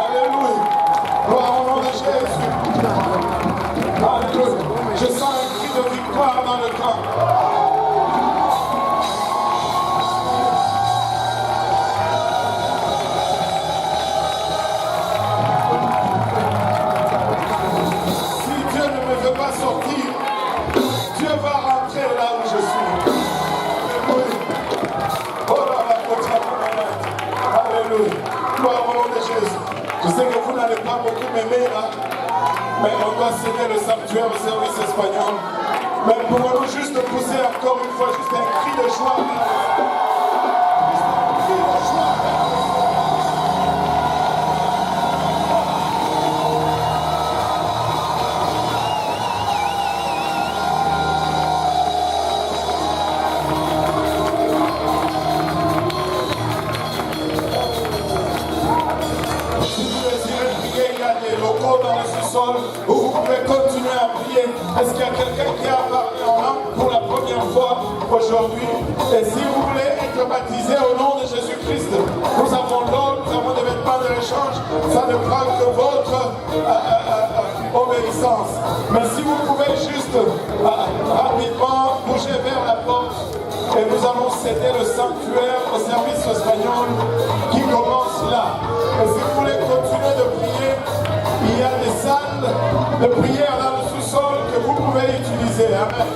Alléluia. Gloire au nom de Jésus. Alléluia. Je sens un cri de victoire dans le camp. Si Dieu ne me veut pas sortir, Dieu va rentrer là où je suis. Alléluia. Oh là là, alléluia. Gloire au nom de Jésus. Je sais que vous n'allez pas beaucoup m'aimer là, mais on doit céder le sanctuaire au service espagnol. Mais pouvons-nous juste pousser encore une fois, juste un cri de joie. Juste un cri de joie. Si vous désirez prier, il y a des locaux dans le sous-sol où vous pouvez continuer à prier. Est-ce qu'il y a quelqu'un qui a parlé en langue pour la première fois aujourd'hui? Et si vous voulez être baptisé au nom de Jésus-Christ, nous avons l'eau, nous avons des vêtements de l'échange. Ça ne prend que votre obéissance. Mais si vous pouvez juste rapidement bouger vers la porte, et nous allons céder le sanctuaire au service espagnol qui commence là. Et si vous voulez continuer de prier, il y a des salles de prière dans le sous-sol que vous pouvez utiliser. Amen.